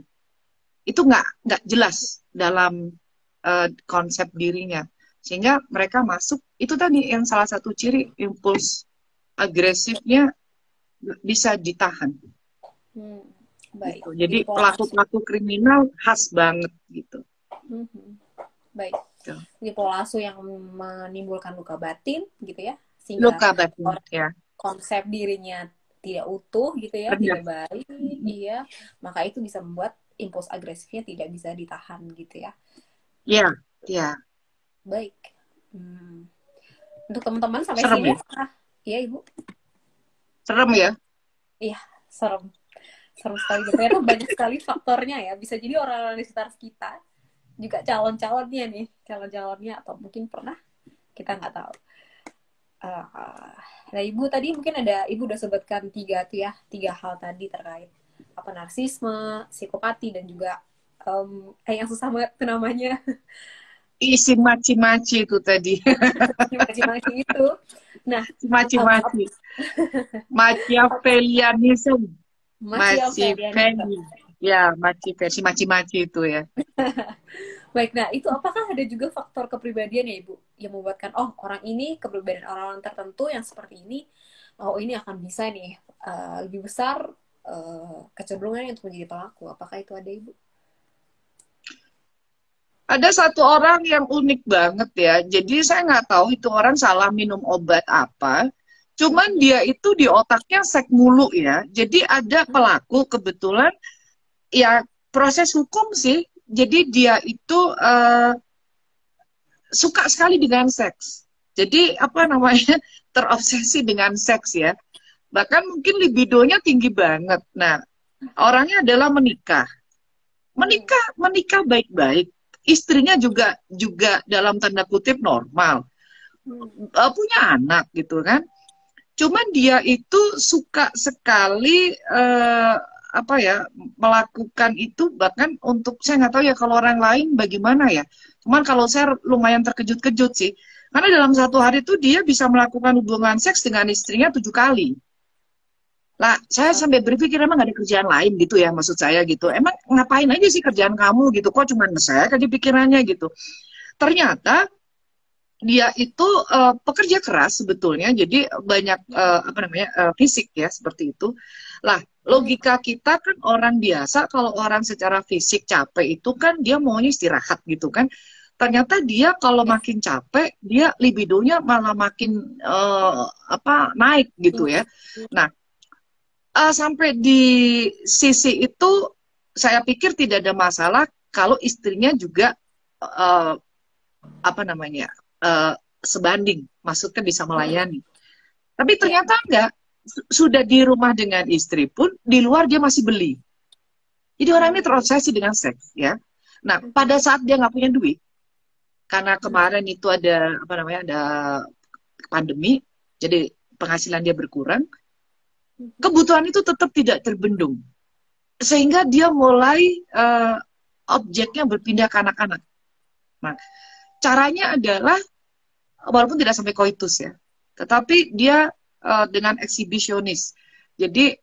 Itu nggak jelas dalam konsep dirinya. Sehingga mereka masuk, itu tadi yang salah satu ciri impuls agresifnya bisa ditahan. Hmm. Baik. Gitu. Jadi Jadi pola asuh. pelaku-pelaku kriminal khas banget gitu. Mhm. Baik. Gitu. Jadi pola asuh yang menimbulkan luka batin gitu ya, sehingga Luka batin orang ya, konsep dirinya tidak utuh gitu ya, rendah. tidak baik, iya, maka itu bisa membuat impuls agresifnya tidak bisa ditahan gitu ya. Ya, ya, Baik. Hmm. Untuk teman-teman sampai serem sini, ya, iya Ibu, serem ya. iya serem, serem sekali. Ternyata banyak sekali faktornya ya. Bisa jadi orang-orang di sekitar kita juga calon-calonnya nih, calon-calonnya atau mungkin pernah kita nggak tahu. Nah Ibu tadi mungkin ada Ibu udah sebutkan tiga hal tadi terkait apa narsisme, psikopati dan juga yang susah banget tuh namanya Isi maci-maci itu tadi. maci-maci itu. Nah, Maci-maci. Machiavellianism. Machiavellianism. Ya, versi maci-maci itu ya. Baik, nah itu apakah ada juga faktor kepribadian ya Ibu yang membuatkan orang ini kepribadian orang-orang tertentu yang seperti ini, ini akan bisa nih lebih besar kecenderungannya untuk menjadi pelaku. Apakah itu ada Ibu? Ada satu orang yang unik banget ya. Jadi saya nggak tahu itu orang salah minum obat apa. Cuman dia itu di otaknya sek mulu ya. Jadi ada pelaku kebetulan ya proses hukum sih. Jadi dia itu suka sekali dengan seks. Jadi apa namanya terobsesi dengan seks ya. Bahkan mungkin libidonya tinggi banget. Nah, orangnya adalah menikah baik-baik. Istrinya juga dalam tanda kutip normal. Punya anak gitu kan. Cuman dia itu suka sekali apa ya melakukan itu, bahkan untuk saya nggak tahu ya kalau orang lain bagaimana ya. Cuman kalau saya lumayan terkejut-kejut sih. Karena dalam satu hari itu dia bisa melakukan hubungan seks dengan istrinya 7 kali. Lah, saya sampai berpikir emang gak ada kerjaan lain gitu ya, maksud saya gitu. Emang ngapain aja sih kerjaan kamu gitu, kok cuma saya aja pikirannya gitu. Ternyata dia itu pekerja keras sebetulnya, jadi banyak apa namanya fisik ya seperti itu. Lah, logika kita kan orang biasa, kalau orang secara fisik capek itu kan dia maunya istirahat gitu kan. Ternyata dia kalau makin capek, dia libidonya malah makin apa naik gitu ya. Nah, sampai di sisi itu saya pikir tidak ada masalah kalau istrinya juga apa namanya sebanding, maksudnya bisa melayani. Tapi ternyata enggak, sudah di rumah dengan istri pun di luar dia masih beli. Jadi orang ini terobsesi dengan seks ya. Nah pada saat dia nggak punya duit, karena kemarin itu ada apa namanya ada pandemi, jadi penghasilan dia berkurang. Kebutuhan itu tetap tidak terbendung. Sehingga dia mulai objeknya berpindah ke anak-anak. Nah, caranya adalah, walaupun tidak sampai koitus ya, tetapi dia dengan eksibisionis. Jadi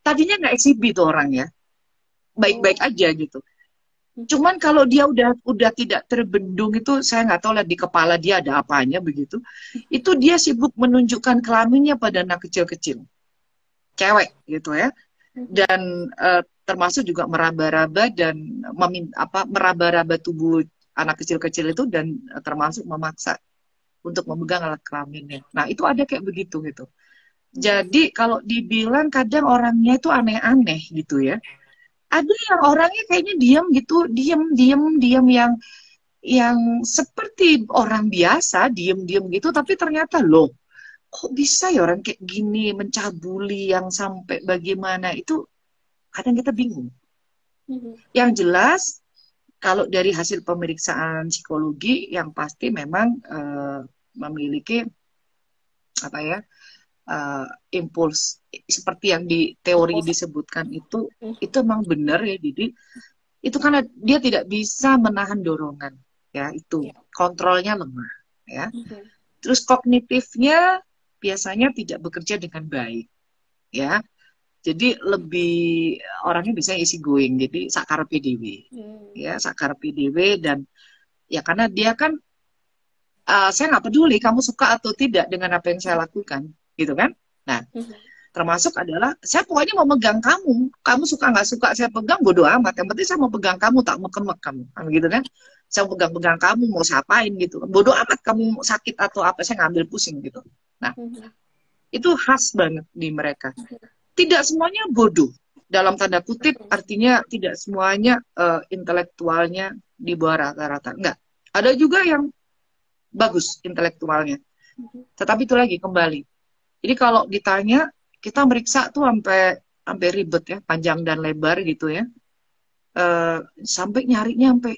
tadinya nggak eksibi tuh orang ya, baik-baik aja gitu. Cuman kalau dia udah tidak terbendung itu, saya nggak tahu lah di kepala dia ada apanya begitu. Itu dia sibuk menunjukkan kelaminnya pada anak kecil-kecil. cewek gitu ya. Mhm. Dan termasuk juga meraba-raba dan meraba-raba tubuh anak kecil-kecil itu dan termasuk memaksa untuk memegang alat kelaminnya. Nah, itu ada kayak begitu gitu. Mhm. Jadi kalau dibilang kadang orangnya itu aneh-aneh gitu ya. Ada yang orangnya kayaknya diam gitu, diam yang seperti orang biasa, diem-diem gitu, tapi ternyata loh, kok bisa ya orang kayak gini mencabuli yang sampai bagaimana itu kadang kita bingung. Mhm. Yang jelas kalau dari hasil pemeriksaan psikologi yang pasti memang memiliki apa ya uh, impuls seperti yang di teori Impulsif. disebutkan Mhm. itu memang benar ya. Jadi itu karena dia tidak bisa menahan dorongan ya, itu Ya. kontrolnya lemah ya. Mhm. Terus kognitifnya biasanya tidak bekerja dengan baik ya. Jadi lebih orangnya bisa easy going, jadi sakar PDW Mhm. ya, sakar PDW. Dan ya karena dia kan saya nggak peduli kamu suka atau tidak dengan apa yang saya lakukan gitu kan. Nah, Mhm. termasuk adalah saya pokoknya mau megang kamu suka nggak suka saya pegang bodo amat, yang penting saya mau pegang kamu, tak mau kemek kamu kan gitu kan. Saya mau pegang-pegang kamu, mau siapain gitu, bodo amat kamu sakit atau apa, saya ngambil pusing gitu. Nah, Mhm. itu khas banget di mereka. Tidak semuanya bodoh dalam tanda kutip, Mhm. artinya tidak semuanya intelektualnya di bawah rata-rata, enggak. Ada juga yang bagus intelektualnya, Mhm. tetapi itu lagi kembali. Jadi kalau ditanya, kita meriksa tuh sampai sampai ribet ya, panjang dan lebar gitu ya. Sampai nyarinya sampai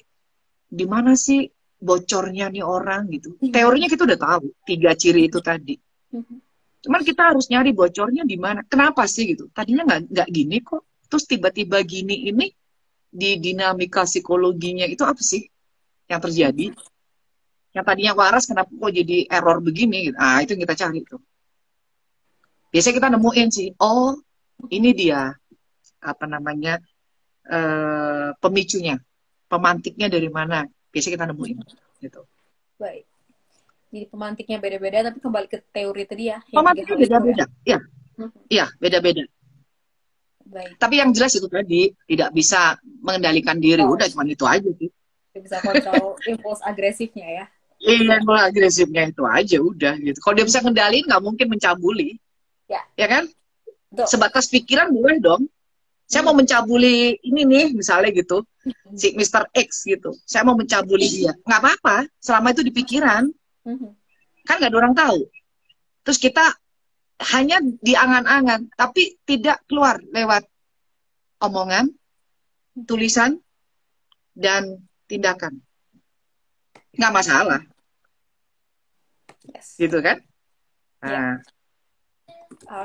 di mana sih bocornya nih orang gitu. Teorinya kita udah tahu, 3 ciri itu tadi. Mhm. Cuman kita harus nyari bocornya di mana. Kenapa sih gitu? Tadinya nggak gini kok. Terus tiba-tiba gini ini di dinamika psikologinya itu apa sih yang terjadi? Yang tadinya waras kenapa kok jadi error begini? Gitu. Ah, itu yang kita cari tuh. Biasanya kita nemuin sih, oh ini dia apa namanya pemicunya, pemantiknya dari mana? Biasanya kita nemuin gitu. Baik. Jadi pemantiknya beda-beda, tapi kembali ke teori tadi ya, yang tiga Pemantiknya hal itu ya. beda-beda, ya, Mhm. ya beda-beda. Baik. Tapi yang jelas itu tadi tidak bisa mengendalikan diri, Oh, udah cuma itu aja sih. dia bisa kontrol impuls agresifnya ya. Iya, Siap. kalau agresifnya itu aja udah gitu. Kalau dia bisa ngendalin nggak mungkin mencabuli, Ya, ya kan? betul. Sebatas pikiran boleh dong. Saya mau Mhm. mencabuli ini nih, misalnya gitu, Mhm. si Mister X gitu. Saya mau mencabuli dia, nggak apa-apa, selama itu di pikiran, Mhm. kan nggak ada orang tahu. Terus kita hanya diangan-angan, tapi tidak keluar lewat omongan, tulisan, dan tindakan. Nggak masalah, Yes. gitu kan? Ya. Nah,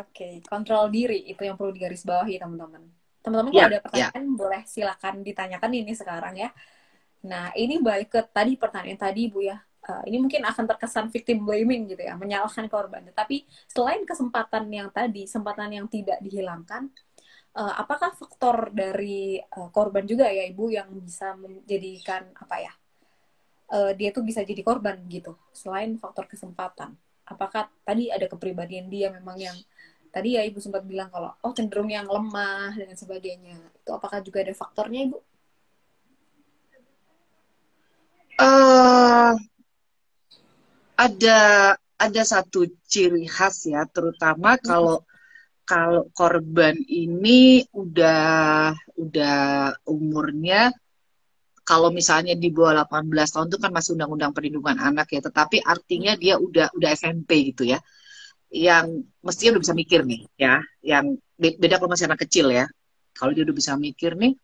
Oke, kontrol diri itu yang perlu digarisbawahi teman-teman. Teman-teman kalau ya, ada ya. pertanyaan boleh silakan ditanyakan ini sekarang ya. Nah, ini balik ke tadi pertanyaan tadi Bu ya. Ini mungkin akan terkesan victim blaming gitu ya, menyalahkan korban. Tapi selain kesempatan yang tadi, kesempatan yang tidak dihilangkan, apakah faktor dari korban juga ya Ibu yang bisa menjadikan apa ya? Dia tuh bisa jadi korban gitu. Selain faktor kesempatan, apakah tadi ada kepribadian dia memang yang tadi ya Ibu sempat bilang kalau oh cenderung yang lemah dan sebagainya. Itu apakah juga ada faktornya Ibu? eh ada ada satu ciri khas ya, terutama kalau kalau korban ini udah umurnya, kalau misalnya di bawah 18 tahun itu kan masih Undang-Undang Perlindungan Anak ya, tetapi artinya dia udah SMP gitu ya. Yang mestinya udah bisa mikir nih ya, yang beda kalau masih anak kecil ya. Kalau dia udah bisa mikir nih,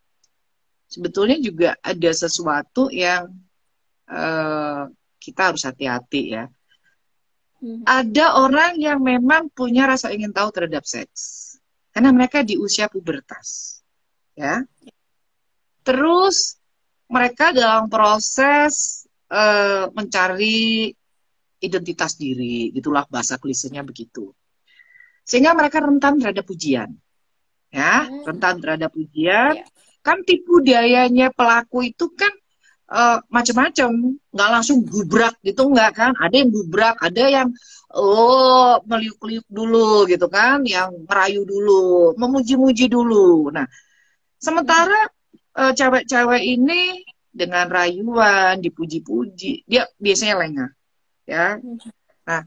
sebetulnya juga ada sesuatu yang eh, kita harus hati-hati ya. Mhm. Ada orang yang memang punya rasa ingin tahu terhadap seks. Karena mereka di usia pubertas. Ya. Terus mereka dalam proses mencari identitas diri, itulah bahasa klisenya begitu. Sehingga mereka rentan terhadap pujian. Ya, Hmm. rentan terhadap pujian. Ya. Kan tipu dayanya pelaku itu kan macam-macam, nggak langsung gubrak gitu, nggak kan? Ada yang gubrak, ada yang meliuk-liuk dulu gitu kan, yang merayu dulu, memuji-muji dulu. Nah, sementara cewek-cewek ini dengan rayuan, dipuji-puji, dia biasanya lengah, ya. Nah,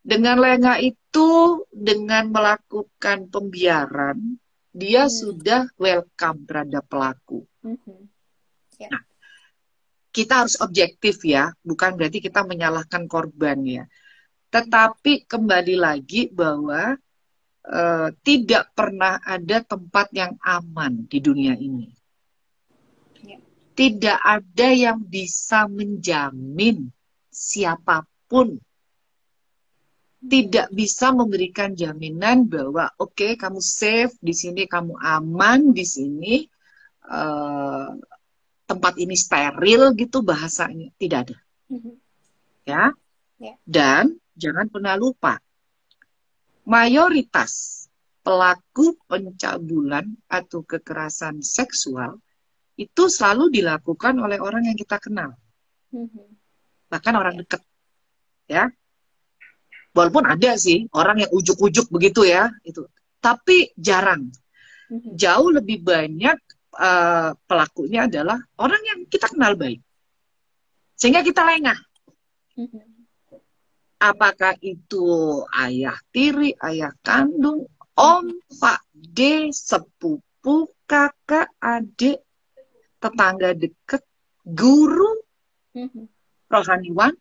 dengan lengah itu, dengan melakukan pembiaran, dia sudah welcome terhadap pelaku. Ya. Nah, kita harus objektif ya, bukan berarti kita menyalahkan korban ya. Tetapi kembali lagi bahwa tidak pernah ada tempat yang aman di dunia ini. Ya. Tidak ada yang bisa menjamin siapapun. Tidak bisa memberikan jaminan bahwa oke, kamu safe di sini, kamu aman di sini, tempat ini steril gitu bahasanya, tidak ada. Ya. Dan jangan pernah lupa, mayoritas pelaku pencabulan atau kekerasan seksual itu selalu dilakukan oleh orang yang kita kenal. Bahkan orang dekat. Ya. Walaupun ada sih orang yang ujuk-ujuk begitu ya, itu. Tapi jarang. Jauh lebih banyak pelakunya adalah orang yang kita kenal baik. Sehingga kita lengah. Apakah itu ayah tiri, ayah kandung, om, pak, de, sepupu, kakak, adik, tetangga dekat, guru, rohaniwan,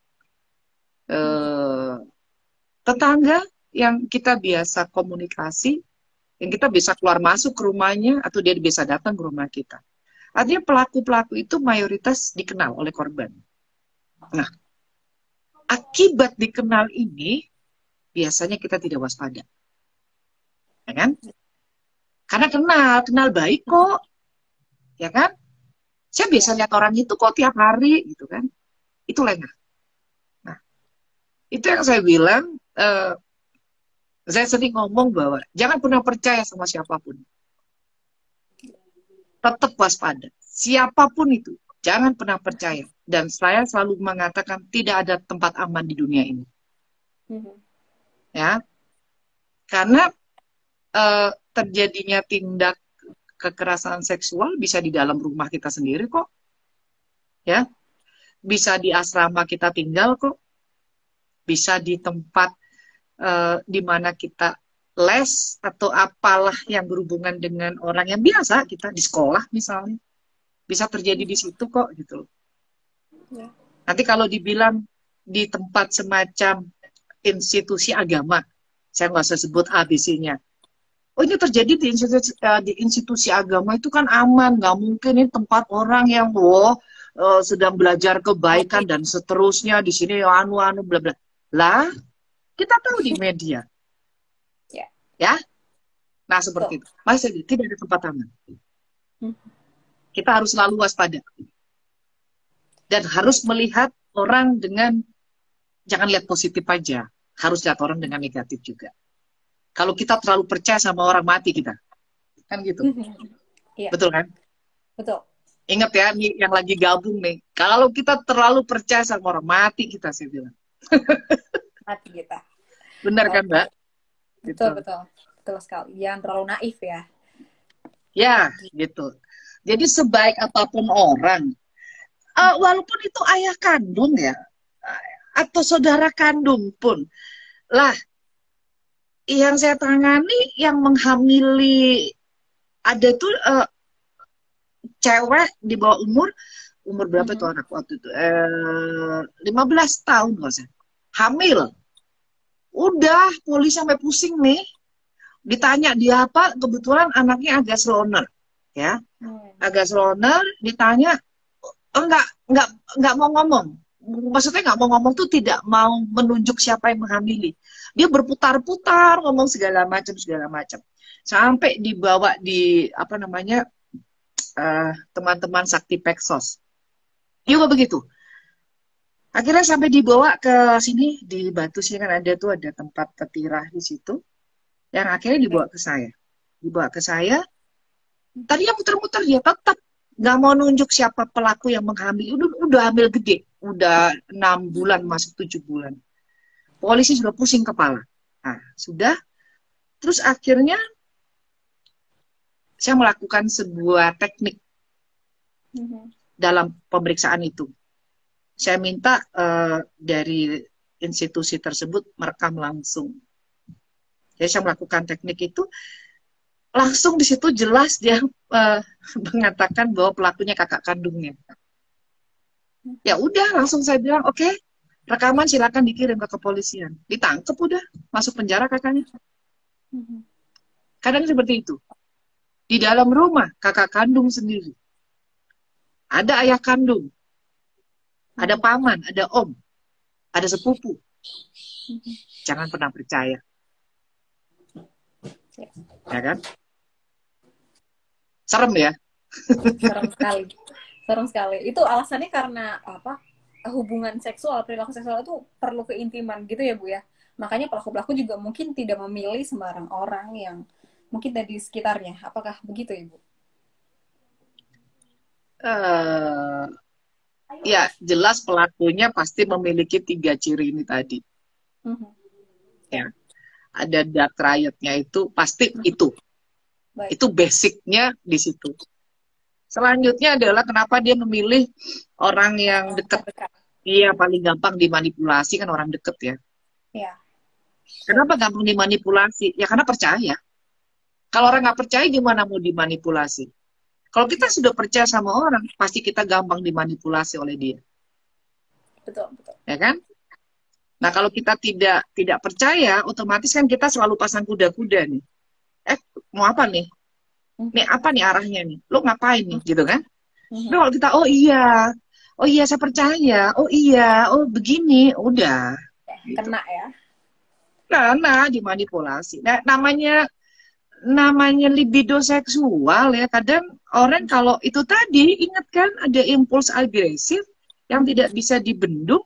tetangga yang kita biasa komunikasi, yang kita bisa keluar masuk ke rumahnya, atau dia bisa datang ke rumah kita. Artinya pelaku-pelaku itu mayoritas dikenal oleh korban. Nah, akibat dikenal ini, biasanya kita tidak waspada. Ya kan? Karena kenal baik kok. Ya kan? Saya biasa lihat orang itu kok tiap hari, gitu kan. Itu lengah. Nah, itu yang saya bilang, saya sering ngomong bahwa jangan pernah percaya sama siapapun. Tetap waspada. Siapapun itu, jangan pernah percaya. Dan saya selalu mengatakan tidak ada tempat aman di dunia ini. Ya, karena terjadinya tindak kekerasan seksual bisa di dalam rumah kita sendiri kok. Ya, bisa di asrama kita tinggal kok. Bisa di tempat di mana kita les atau apalah yang berhubungan dengan orang yang biasa kita di sekolah misalnya, bisa terjadi di situ kok gitu. Nanti kalau dibilang di tempat semacam institusi agama, saya nggak usah sebut ABC-nya. Oh, ini terjadi di institusi agama itu kan aman, nggak mungkin ini tempat orang yang sedang belajar kebaikan dan seterusnya, di sini anu bla bla. Lah, kita tahu di media. Ya. Nah, seperti itu. Masih tidak ada tempat aman. Kita harus selalu waspada. Dan harus melihat orang dengan, jangan lihat positif aja. Harus lihat orang dengan negatif juga. Kalau kita terlalu percaya sama orang mati kita. Kan gitu. Betul kan? Betul. Ingat ya, nih yang lagi gabung nih. Kalau kita terlalu percaya sama orang mati kita, saya bilang. Mati kita. Benar kan, Mbak? Betul, gitu. Betul sekali. Jangan terlalu naif ya. Ya, gitu. Jadi sebaik apapun orang, walaupun itu ayah kandung ya, atau saudara kandung pun, lah, yang saya tangani, yang menghamili, ada tuh cewek di bawah umur berapa tuh anak waktu itu? 15 tahun nggak sih? Hamil. Udah, polisi sampai pusing nih. Ditanya dia apa, kebetulan anaknya agak sloner. Ya, agak sloner, ditanya, enggak mau ngomong. Maksudnya nggak mau ngomong tuh tidak mau menunjuk siapa yang menghamili. Dia berputar-putar ngomong segala macam. Sampai dibawa di apa namanya teman-teman Sakti Peksos. Juga begitu. Akhirnya sampai dibawa ke sini di Batu sini kan ada tempat petirah di situ. Yang akhirnya dibawa ke saya. Tadinya muter-muter dia tetap nggak mau nunjuk siapa pelaku yang menghamili. Udah hamil gede, udah 6 bulan masuk 7 bulan. Polisi sudah pusing kepala. Nah, sudah. Terus akhirnya saya melakukan sebuah teknik dalam pemeriksaan itu. Saya minta dari institusi tersebut merekam langsung. Jadi saya melakukan teknik itu, langsung di situ jelas dia mengatakan bahwa pelakunya kakak kandungnya. Ya udah, langsung saya bilang, oke, rekaman silakan dikirim ke kepolisian. Ditangkep udah, masuk penjara kakaknya. Kadang seperti itu. Di dalam rumah, kakak kandung sendiri. Ada ayah kandung, ada paman, ada om, ada sepupu. Jangan pernah percaya. Ya kan? Serem ya? Serem sekali. Serem sekali. Itu alasannya karena apa? Hubungan seksual, perilaku seksual itu perlu keintiman gitu ya, Bu ya. Makanya pelaku-pelaku juga mungkin tidak memilih sembarang orang yang mungkin dari sekitarnya. Apakah begitu, Ibu? Ya, jelas pelakunya pasti memiliki 3 ciri ini tadi. Ya, ada dark riot-nya itu pasti itu. Baik. Itu basicnya di situ. Selanjutnya adalah kenapa dia memilih orang yang dekat. Iya, paling gampang dimanipulasi kan orang deket ya. Ya. Kenapa gampang dimanipulasi? Ya karena percaya. Kalau orang nggak percaya gimana mau dimanipulasi? Kalau kita sudah percaya sama orang, pasti kita gampang dimanipulasi oleh dia. Betul, betul. Ya kan? Nah, kalau kita tidak percaya, otomatis kan kita selalu pasang kuda-kuda nih. Mau apa nih? Nih apa nih arahnya nih? Lo ngapain nih? Gitu kan? Tapi kalau kita, oh iya saya percaya, oh iya, oh begini, udah. Gitu. Kena ya? Karena dimanipulasi. Nah, namanya libido seksual ya. Kadang orang kalau itu tadi, ingat kan ada impuls agresif yang tidak bisa dibendung,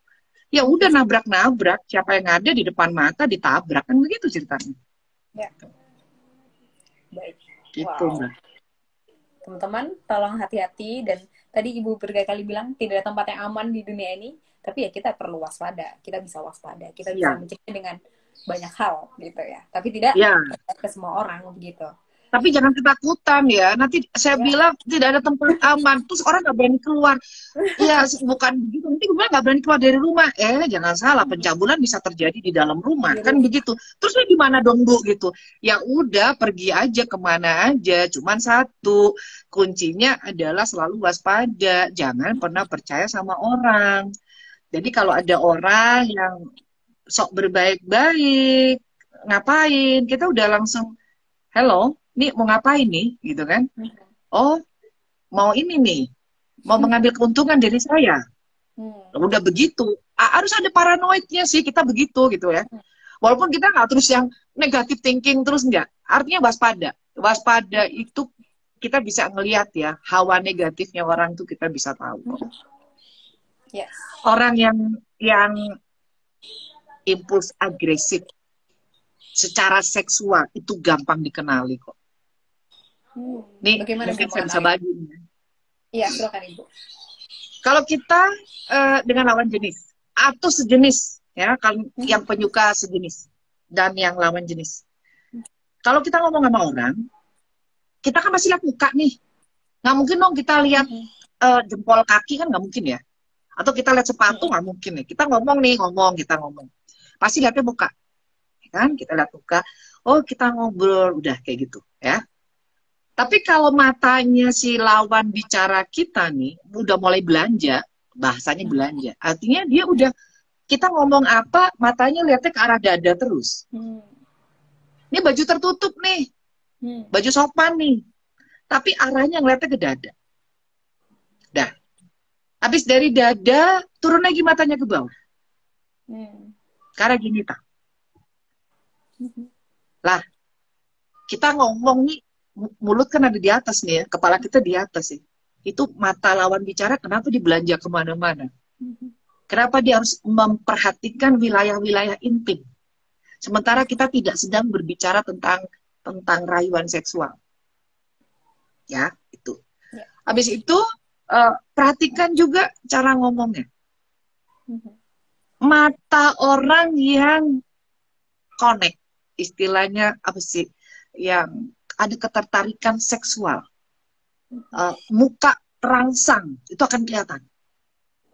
ya udah nabrak-nabrak. Siapa yang ada di depan mata ditabrak, kan begitu ceritanya. Ya. Baik. Gitu, Mbak. Teman-teman, tolong hati-hati. Dan tadi Ibu berkali-kali bilang tidak ada tempat yang aman di dunia ini, tapi ya kita perlu waspada. Kita bisa waspada. Kita bisa mencegah dengan banyak hal gitu ya. Tapi tidak ke semua orang begitu. Tapi jangan ketakutan ya. Nanti saya bilang tidak ada tempat aman. Terus orang nggak berani keluar. Ya bukan begitu. Nanti gue nggak berani keluar dari rumah. Jangan salah. Pencabulan bisa terjadi di dalam rumah. Kan begitu. Terus di mana dong Bu gitu? Ya udah pergi aja kemana aja. Cuman satu. Kuncinya adalah selalu waspada. Jangan pernah percaya sama orang. Jadi kalau ada orang yang sok berbaik-baik, ngapain? Kita udah langsung, hello, nih mau ngapain nih, gitu kan? Oh, mau ini nih, mau mengambil keuntungan dari saya. Udah begitu, harus ada paranoidnya sih kita begitu gitu ya. Walaupun kita nggak terus yang negatif thinking terus enggak, artinya waspada. Waspada itu kita bisa ngelihat ya hawa negatifnya orang tuh kita bisa tahu. Yes. Orang yang impuls agresif secara seksual itu gampang dikenali kok. Nih mungkin saya bisa bagi. Iya, silakan Ibu. Kalau kita dengan lawan jenis atau sejenis ya, kalau yang penyuka sejenis dan yang lawan jenis. Kalau kita ngomong sama orang, kita kan masih lihat muka nih. Nggak mungkin dong kita lihat jempol kaki kan nggak mungkin ya. Atau kita lihat sepatu nggak mungkin nih. Kita ngomong. Pasti lihatnya muka. Kan? Kita lihat muka. Oh, kita ngobrol. Udah kayak gitu. Ya. Tapi kalau matanya si lawan bicara kita nih, udah mulai belanja. Bahasanya belanja. Artinya dia udah, kita ngomong apa, matanya lihatnya ke arah dada terus. Ini baju tertutup nih. Baju sopan nih. Tapi arahnya ngeliatnya ke dada. Dah. Habis dari dada, turun lagi matanya ke bawah. Karena gini tak. Lah, kita ngomong nih, mulut kan ada di atas nih ya, kepala kita di atas ya. Itu mata lawan bicara kenapa dibelanja kemana-mana? Kenapa dia harus memperhatikan wilayah-wilayah intim? Sementara kita tidak sedang berbicara tentang rayuan seksual. Ya, itu. Habis itu perhatikan juga cara ngomongnya. Mata orang yang connect, istilahnya apa sih? Yang ada ketertarikan seksual. Muka terangsang, itu akan kelihatan.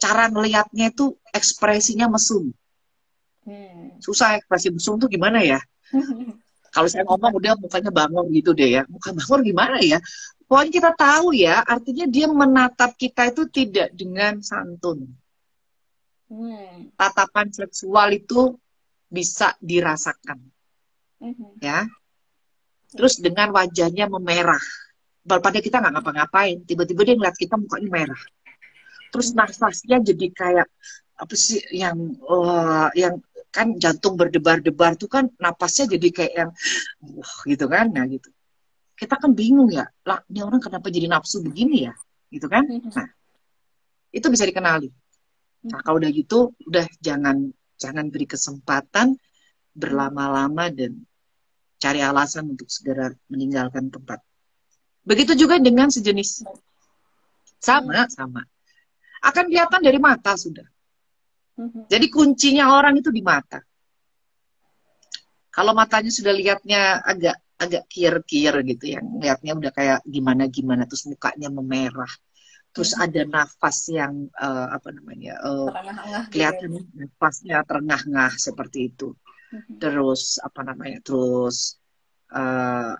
Cara ngelihatnya itu ekspresinya mesum. Susah ekspresi mesum tuh gimana ya? Kalau saya ngomong udah mukanya bangor gitu deh ya. Muka bangor gimana ya? Pokoknya kita tahu ya, artinya dia menatap kita itu tidak dengan santun. Tatapan seksual itu bisa dirasakan. Ya. Terus dengan wajahnya memerah. Pada kita nggak ngapa-ngapain, tiba-tiba dia ngeliat kita mukanya merah. Terus nafasnya jadi kayak apa sih yang kan jantung berdebar-debar tuh kan napasnya jadi kayak yang gitu kan, nah gitu. Kita kan bingung ya, lah ini orang kenapa jadi nafsu begini ya, gitu kan? Nah, itu bisa dikenali. Nah, kalau udah gitu, udah jangan beri kesempatan berlama-lama dan cari alasan untuk segera meninggalkan tempat. Begitu juga dengan sejenis. Sama. Akan kelihatan dari mata sudah. Jadi kuncinya orang itu di mata. Kalau matanya sudah lihatnya agak kier-kier gitu ya, lihatnya udah kayak gimana-gimana, terus mukanya memerah, terus ada nafas yang kelihatan gitu, nafasnya terengah-engah seperti itu. Terus terus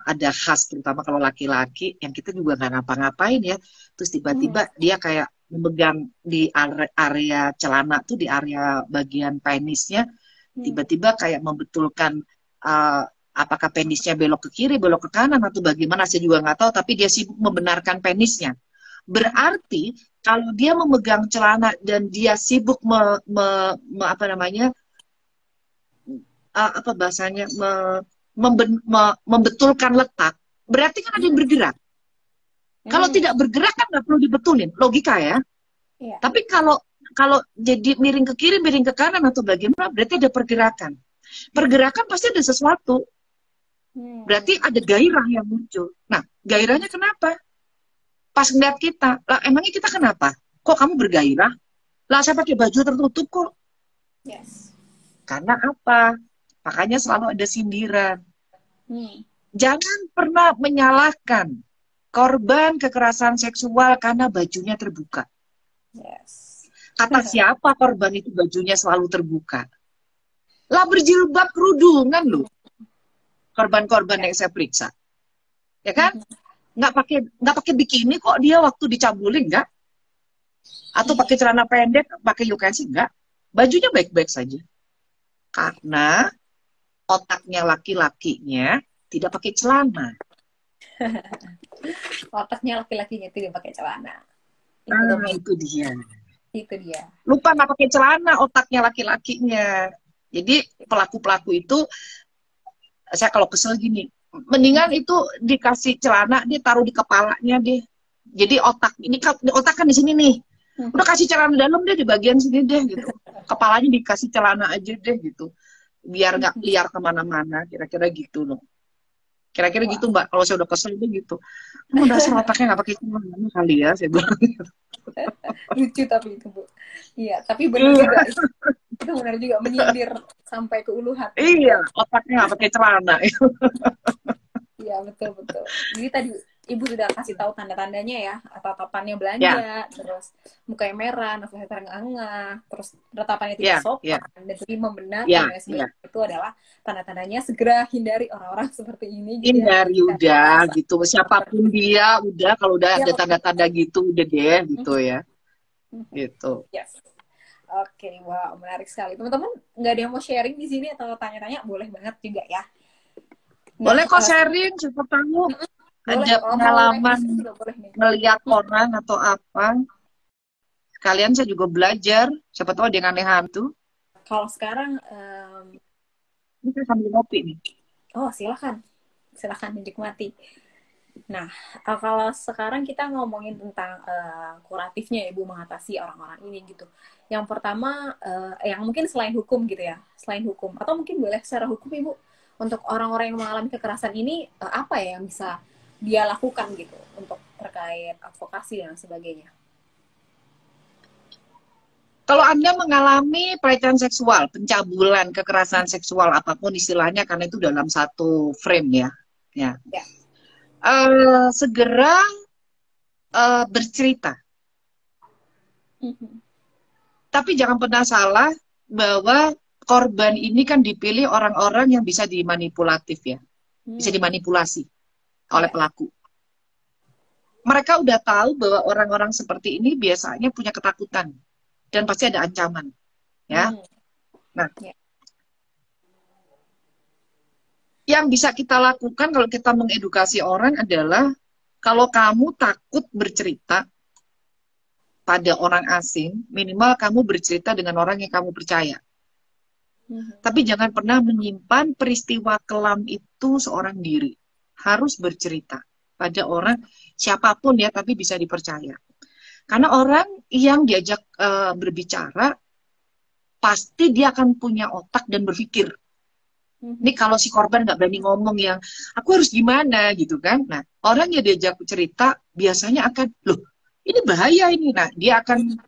ada khas, terutama kalau laki-laki yang kita juga nggak ngapa-ngapain ya, terus tiba-tiba dia kayak memegang di area celana tuh, di area bagian penisnya, tiba-tiba kayak membetulkan apakah penisnya belok ke kiri, belok ke kanan, atau bagaimana, saya juga nggak tahu, tapi dia sibuk membenarkan penisnya. Berarti kalau dia memegang celana dan dia sibuk membetulkan letak, berarti kan ada yang bergerak. Kalau tidak bergerak kan nggak perlu dibetulin, logika ya. Tapi kalau jadi miring ke kiri, miring ke kanan atau bagaimana, berarti ada pergerakan. Pergerakan pasti ada sesuatu. Berarti ada gairah yang muncul. Nah, gairahnya kenapa? Pas ngeliat kita, lah emangnya kita kenapa? Kok kamu bergairah? Lah saya pakai baju tertutup kok. Karena apa? Makanya selalu ada sindiran. Jangan pernah menyalahkan korban kekerasan seksual karena bajunya terbuka. Kata siapa korban itu bajunya selalu terbuka? Lah berjilbab kerudungan loh. Korban-korban yang saya periksa. Ya kan? Nggak pakai bikini kok dia waktu dicabulin, enggak? Atau pakai celana pendek, pakai UKC, enggak? Bajunya baik-baik saja. Karena otaknya laki-lakinya tidak pakai celana. Otaknya laki-lakinya tidak pakai celana. Itu dia. Itu dia. Lupa nggak pakai celana otaknya laki-lakinya. Jadi pelaku-pelaku itu, saya kalau kesel gini, mendingan itu dikasih celana, dia taruh di kepalanya deh. Jadi otak kan di sini nih. Udah kasih celana dalam deh di bagian sini deh gitu. Kepalanya dikasih celana aja deh gitu. Biar nggak liar kemana-mana, kira-kira gitu loh. Kira-kira gitu Mbak, kalau saya udah kesel deh gitu. Kamu dasar otaknya nggak pakai celana kali ya, saya bilang. Lucu tapi itu Bu. Iya, tapi benar juga. Itu benar juga, menyindir sampai ke ulu hati. Iya, otaknya nggak pakai celana. Iya, betul. Jadi tadi Ibu sudah kasih tahu tanda-tandanya ya, tatapannya belanja, terus mukanya merah, nafasnya terengah-engah, terus ratapannya tidak sopan, dan jadi membenarkan itu adalah tanda-tandanya. Segera hindari orang-orang seperti ini. Hindari udah gitu, siapapun dia udah, kalau udah ada tanda-tanda gitu udah deh gitu ya. Gitu. Yes. Oke, wow, menarik sekali. Teman-teman, nggak ada yang mau sharing di sini atau tanya-tanya, boleh banget juga ya. Boleh kok sharing, siapa tahu ada pengalaman melihat orang atau apa. Sekalian saya juga belajar, siapa tahu ada yang aneh hantu. Kalau sekarang, ini saya sambil ngopi nih. Oh, silakan dinikmati. Nah, kalau sekarang kita ngomongin tentang kuratifnya Ibu mengatasi orang-orang ini gitu. Yang pertama, yang mungkin selain hukum gitu ya, atau mungkin boleh secara hukum Ibu, untuk orang-orang yang mengalami kekerasan ini apa ya yang bisa dia lakukan gitu untuk terkait advokasi dan sebagainya. Kalau Anda mengalami pelecehan seksual, pencabulan, kekerasan seksual, apapun istilahnya, karena itu dalam satu frame ya. Ya. Segera bercerita. Tapi jangan pernah salah bahwa korban ini kan dipilih orang-orang yang bisa dimanipulatif ya. Bisa dimanipulasi oleh pelaku. Mereka udah tahu bahwa orang-orang seperti ini biasanya punya ketakutan dan pasti ada ancaman, ya. Nah, yang bisa kita lakukan kalau kita mengedukasi orang adalah kalau kamu takut bercerita pada orang asing, minimal kamu bercerita dengan orang yang kamu percaya. Tapi jangan pernah menyimpan peristiwa kelam itu seorang diri. Harus bercerita pada orang siapapun ya, tapi bisa dipercaya. Karena orang yang diajak berbicara, pasti dia akan punya otak dan berpikir. Ini kalau si korban nggak berani ngomong yang, aku harus gimana gitu kan. Nah, orang yang diajak cerita biasanya akan, loh ini bahaya ini. Nah, dia akan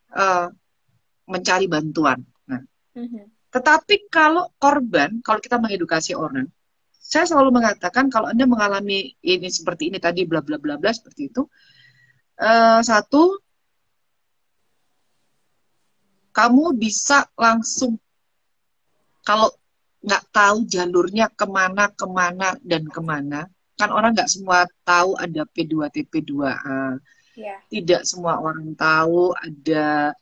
mencari bantuan. Nah, tetapi kalau korban, kalau kita mengedukasi orang, saya selalu mengatakan kalau Anda mengalami ini seperti ini tadi, bla bla bla bla seperti itu, satu, kamu bisa langsung, kalau nggak tahu jalurnya kemana, dan kemana, kan orang nggak semua tahu ada P2TP2A, tidak semua orang tahu ada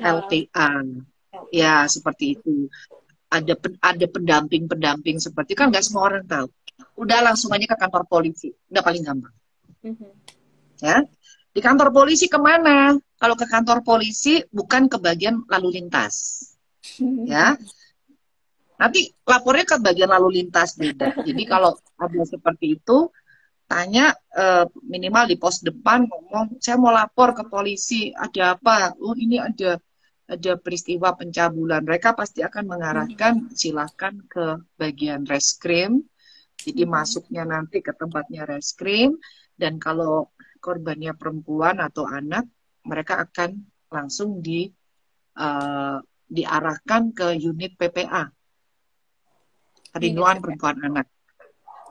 LTA, ya seperti itu. Ada pendamping seperti itu, kan nggak semua orang tahu. Udah langsung aja ke kantor polisi, udah paling gampang. Ya, di kantor polisi kemana? Kalau ke kantor polisi bukan ke bagian lalu lintas, ya. Nanti lapornya ke bagian lalu lintas beda. Jadi kalau ada seperti itu, tanya minimal di pos depan, ngomong, saya mau lapor ke polisi, ada apa? Oh ini ada peristiwa pencabulan. Mereka pasti akan mengarahkan, silakan ke bagian reskrim. Jadi masuknya nanti ke tempatnya reskrim, dan kalau korbannya perempuan atau anak, mereka akan langsung diarahkan ke unit PPA, Perlindungan Perempuan Anak.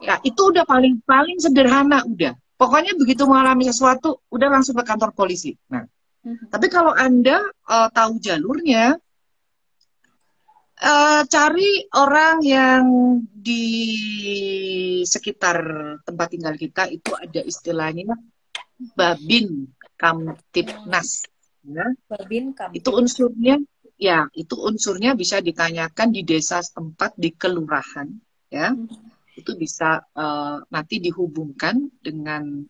Nah, itu udah paling sederhana udah. Pokoknya begitu mengalami sesuatu, udah langsung ke kantor polisi. Nah, tapi kalau Anda tahu jalurnya, cari orang yang di sekitar tempat tinggal kita itu ada istilahnya Babin Kamtipnas. Ya. Babin Kamtipnas. Itu unsurnya bisa ditanyakan di desa setempat, di kelurahan, ya. Itu bisa nanti dihubungkan dengan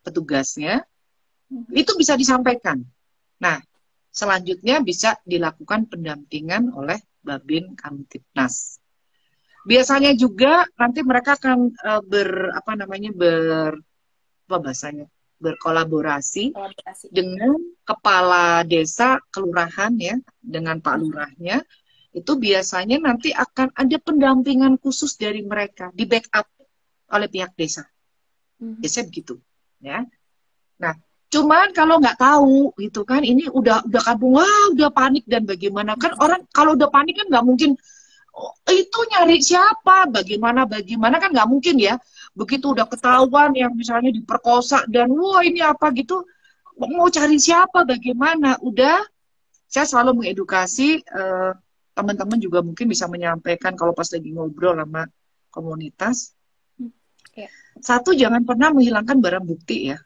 petugasnya. Itu bisa disampaikan. Nah, selanjutnya bisa dilakukan pendampingan oleh Babin Kamtipnas. Biasanya juga nanti mereka akan berkolaborasi dengan kepala desa, kelurahan ya, dengan Pak Lurahnya. Itu biasanya nanti akan ada pendampingan khusus dari mereka, di backup oleh pihak desa. Biasanya begitu, ya. Nah, cuman kalau nggak tahu gitu kan, ini udah kabung, udah panik dan bagaimana, kan orang kalau udah panik kan nggak mungkin itu nyari siapa, bagaimana kan nggak mungkin ya. Begitu udah ketahuan yang misalnya diperkosa dan wah ini apa gitu, mau cari siapa, bagaimana. Udah, saya selalu mengedukasi, teman-teman juga mungkin bisa menyampaikan kalau pas lagi ngobrol sama komunitas. Satu, jangan pernah menghilangkan barang bukti ya.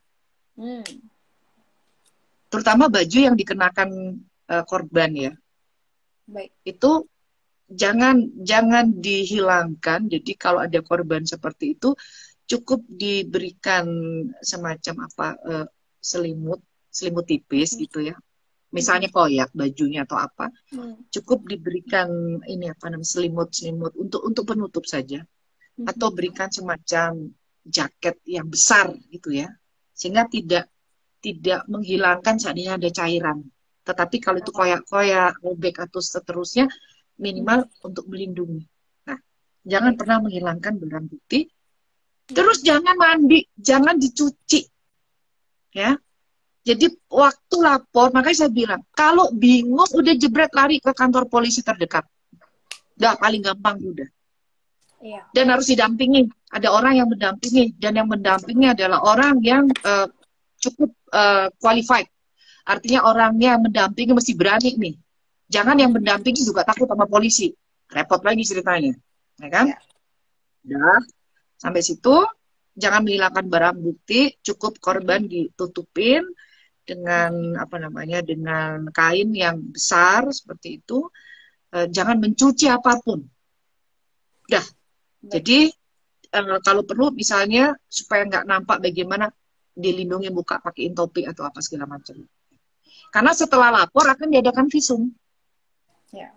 Terutama baju yang dikenakan korban ya. Baik. Itu jangan dihilangkan. Jadi kalau ada korban seperti itu, cukup diberikan semacam selimut tipis gitu ya. Misalnya koyak bajunya atau apa, cukup diberikan selimut untuk penutup saja, atau berikan semacam jaket yang besar gitu ya, sehingga tidak menghilangkan seandainya ada cairan. Tetapi kalau itu koyak, robek atau seterusnya, minimal untuk melindungi. Nah, jangan pernah menghilangkan barang bukti. Terus jangan mandi, jangan dicuci, ya. Jadi waktu lapor, makanya saya bilang, kalau bingung udah jebret lari ke kantor polisi terdekat. Udah paling gampang udah. Iya. Dan harus didampingi. Ada orang yang mendampingi, dan yang mendampingi adalah orang yang cukup qualified. Artinya orangnya yang mendampingi mesti berani nih. Jangan yang mendampingi juga takut sama polisi. Repot lagi ceritanya. Ya kan? Iya. Udah, sampai situ. Jangan menghilangkan barang bukti, cukup korban ditutupin dengan apa namanya, dengan kain yang besar seperti itu. Jangan mencuci apapun. Udah. Jadi kalau perlu misalnya supaya nggak nampak bagaimana dilindungi muka pakai topi atau apa segala macam. Karena setelah lapor akan diadakan visum. Ya.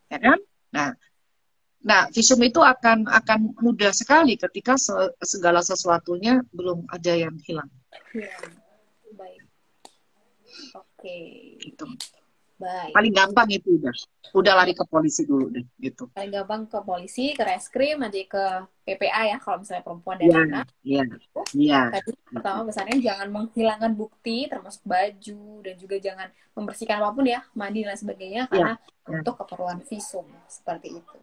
Ya kan? Nah, visum itu akan mudah sekali ketika segala sesuatunya belum ada yang hilang. Ya. Baik. Oke. Gitu. Baik. Paling gampang itu udah lari ke polisi dulu deh, gitu. Paling gampang ke polisi, ke reskrim, nanti ke PPA ya kalau misalnya perempuan dan anak. Iya. Tadi pertama besarnya jangan menghilangkan bukti, termasuk baju, dan juga jangan membersihkan apapun ya, mandi dan sebagainya, karena untuk keperluan visum seperti itu.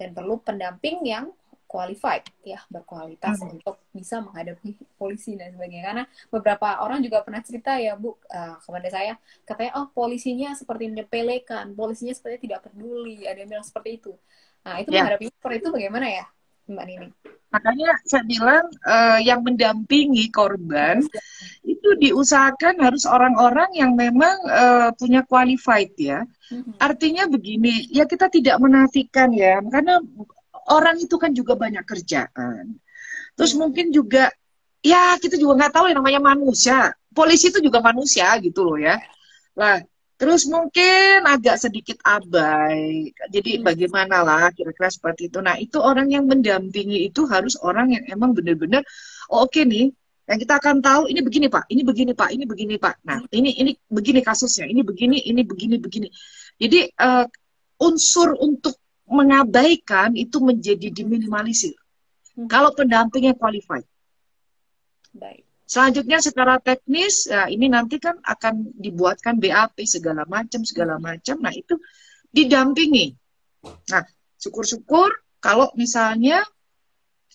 Dan perlu pendamping yang qualified ya, berkualitas untuk bisa menghadapi polisi dan sebagainya. Karena beberapa orang juga pernah cerita ya Bu, kepada saya, katanya oh polisinya seperti menyepelekan, polisinya seperti tidak peduli, ada yang bilang seperti itu. Nah itu menghadapi seperti itu bagaimana ya Mbak Nini? Makanya saya bilang yang mendampingi korban itu diusahakan harus orang-orang yang memang punya qualified ya. Artinya begini, ya kita tidak menafikan ya, karena orang itu kan juga banyak kerjaan. Terus mungkin juga, ya kita juga nggak tahu yang namanya manusia. Polisi itu juga manusia gitu loh ya. Lah, terus mungkin agak sedikit abai. Jadi bagaimana lah kira-kira seperti itu. Nah, itu orang yang mendampingi itu harus orang yang emang benar-benar, oh, oke nih, yang kita akan tahu ini begini Pak, ini begini Pak, ini begini Pak. Nah, ini begini kasusnya, ini begini. Jadi unsur untuk mengabaikan itu menjadi diminimalisir. Kalau pendampingnya qualified. Baik. Selanjutnya secara teknis, ya ini nanti kan akan dibuatkan BAP segala macam. Nah itu didampingi. Nah syukur-syukur kalau misalnya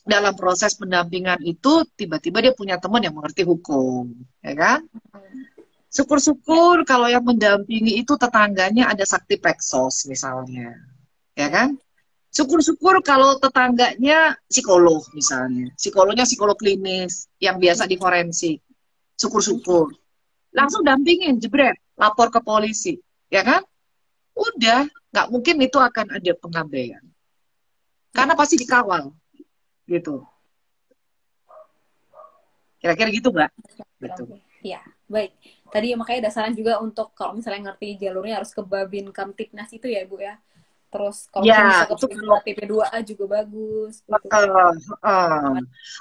dalam proses pendampingan itu tiba-tiba dia punya teman yang mengerti hukum, ya kan? Syukur-syukur kalau yang mendampingi itu tetangganya ada sakti peksos misalnya, ya kan? Syukur-syukur kalau tetangganya psikolog misalnya, psikolognya psikolog klinis yang biasa di forensik, syukur-syukur. Langsung dampingin, jebret, lapor ke polisi, ya kan? Udah, nggak mungkin itu akan ada pengabaian. Karena pasti dikawal, gitu. Kira-kira gitu, Mbak? Betul. Iya, baik. Tadi makanya dasaran juga untuk kalau misalnya ngerti jalurnya harus ke Babin Kamtipnas itu ya, Bu ya. Terus kalau bisa ke TP2A juga bagus. Gitu.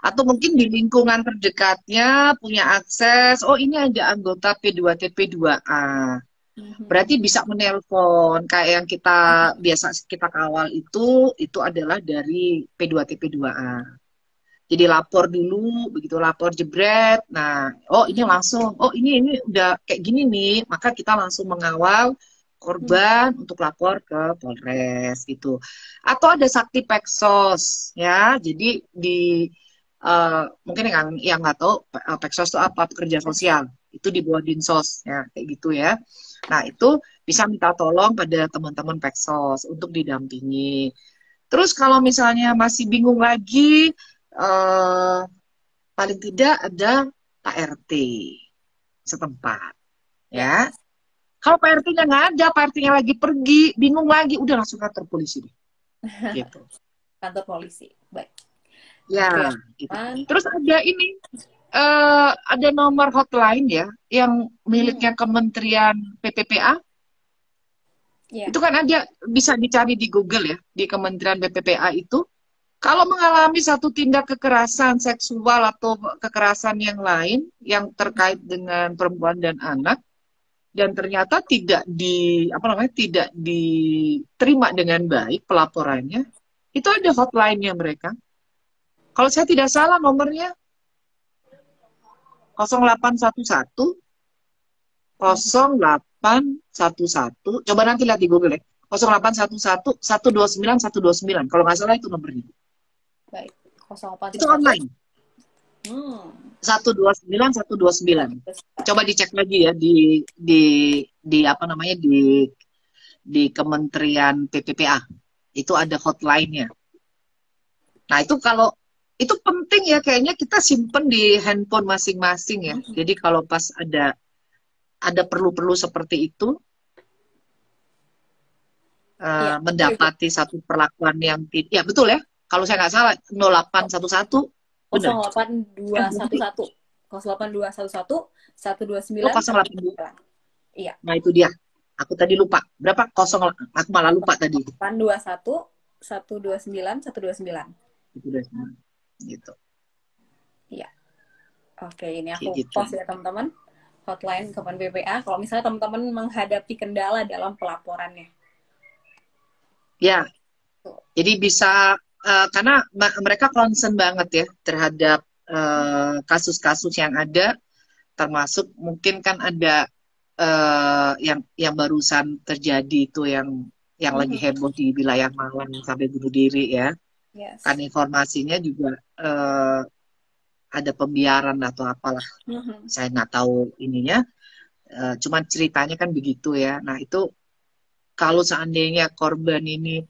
Atau mungkin di lingkungan terdekatnya punya akses, oh ini ada anggota P2 TP2A. Berarti bisa menelpon kayak yang kita biasa kita kawal itu adalah dari P2 TP2A. Jadi lapor dulu, begitu lapor jebret. Nah, oh ini langsung, oh ini udah kayak gini nih, maka kita langsung mengawal korban untuk lapor ke Polres gitu. Atau ada sakti peksos ya. Jadi di mungkin yang nggak tahu peksos itu apa, pekerja sosial. Itu di bawah Dinsos ya, kayak gitu ya. Nah, itu bisa minta tolong pada teman-teman peksos untuk didampingi. Terus kalau misalnya masih bingung lagi, paling tidak ada Pak RT setempat ya. Kalau Pak RT-nya nggak ada, Pak RT-nya lagi pergi, bingung lagi, udah langsung kantor polisi deh. Gitu. Kantor polisi, baik. Ya, gitu. Terus ada ini, ada nomor hotline ya, yang miliknya Kementerian PPPA. Itu kan ada, bisa dicari di Google ya, di Kementerian PPPA itu. Kalau mengalami satu tindak kekerasan seksual atau kekerasan yang lain, yang terkait dengan perempuan dan anak, dan ternyata tidak diterima dengan baik pelaporannya, itu ada hotline-nya mereka. Kalau saya tidak salah nomornya 0811 0811. Coba nanti lihat di Google ya. 0811 129 129. Kalau nggak salah itu nomornya. Baik. Itu 0811. online. 129 129. Coba dicek lagi ya di apa namanya di Kementerian PPPA. Itu ada hotline-nya. Nah, itu kalau itu penting ya, kayaknya kita simpen di handphone masing-masing ya. Jadi kalau pas ada perlu-perlu seperti itu, mendapati satu perlakuan yang ya betul ya. Kalau saya nggak salah 0811 benar. 08211 08211 129 082. Iya. Nah, itu dia. Aku tadi lupa. Berapa? Aku malah lupa tadi. 821 129 129. Itu udah gitu. Iya. Oke, ini aku gitu. post ya teman-teman. Hotline Kemen PPA kalau misalnya teman-teman menghadapi kendala dalam pelaporannya. Ya. Jadi bisa karena mereka concern banget ya terhadap kasus-kasus yang ada, termasuk mungkin kan ada yang barusan terjadi itu yang lagi heboh di wilayah Malang sampai bunuh diri ya. Yes. Kan informasinya juga ada pembiaran atau apalah. Saya nggak tahu ininya. Cuman ceritanya kan begitu ya. Nah, itu kalau seandainya korban ini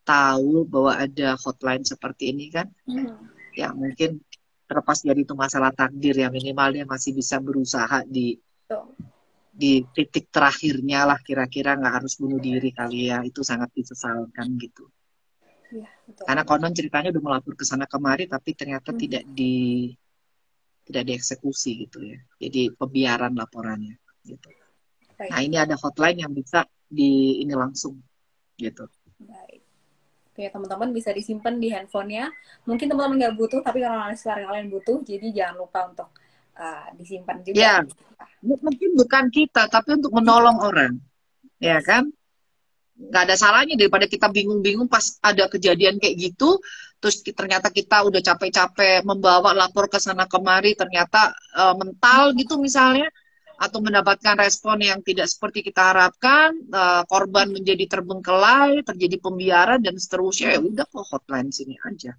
tahu bahwa ada hotline seperti ini kan, ya mungkin terlepas dari itu masalah takdir ya, minimal dia masih bisa berusaha di titik terakhirnya lah, kira-kira nggak harus bunuh diri kali ya. Itu sangat disesalkan gitu. Ya, betul. Karena konon ceritanya udah melapor ke sana kemari tapi ternyata tidak dieksekusi gitu ya. Jadi pembiaran laporannya gitu. Baik. Nah, ini ada hotline yang bisa ini langsung gitu. Baik. Oke, teman-teman bisa disimpan di handphonenya. Mungkin teman-teman nggak butuh, tapi kalau kalian butuh, jadi jangan lupa untuk disimpan juga. Ya, mungkin bukan kita, tapi untuk menolong orang, ya kan? Nggak ada salahnya daripada kita bingung-bingung pas ada kejadian kayak gitu, terus ternyata kita udah capek-capek membawa lapor ke sana kemari, ternyata mental gitu misalnya, atau mendapatkan respon yang tidak seperti kita harapkan, korban menjadi terbengkelai, terjadi pembiaran dan seterusnya, ya udah kok hotline sini aja.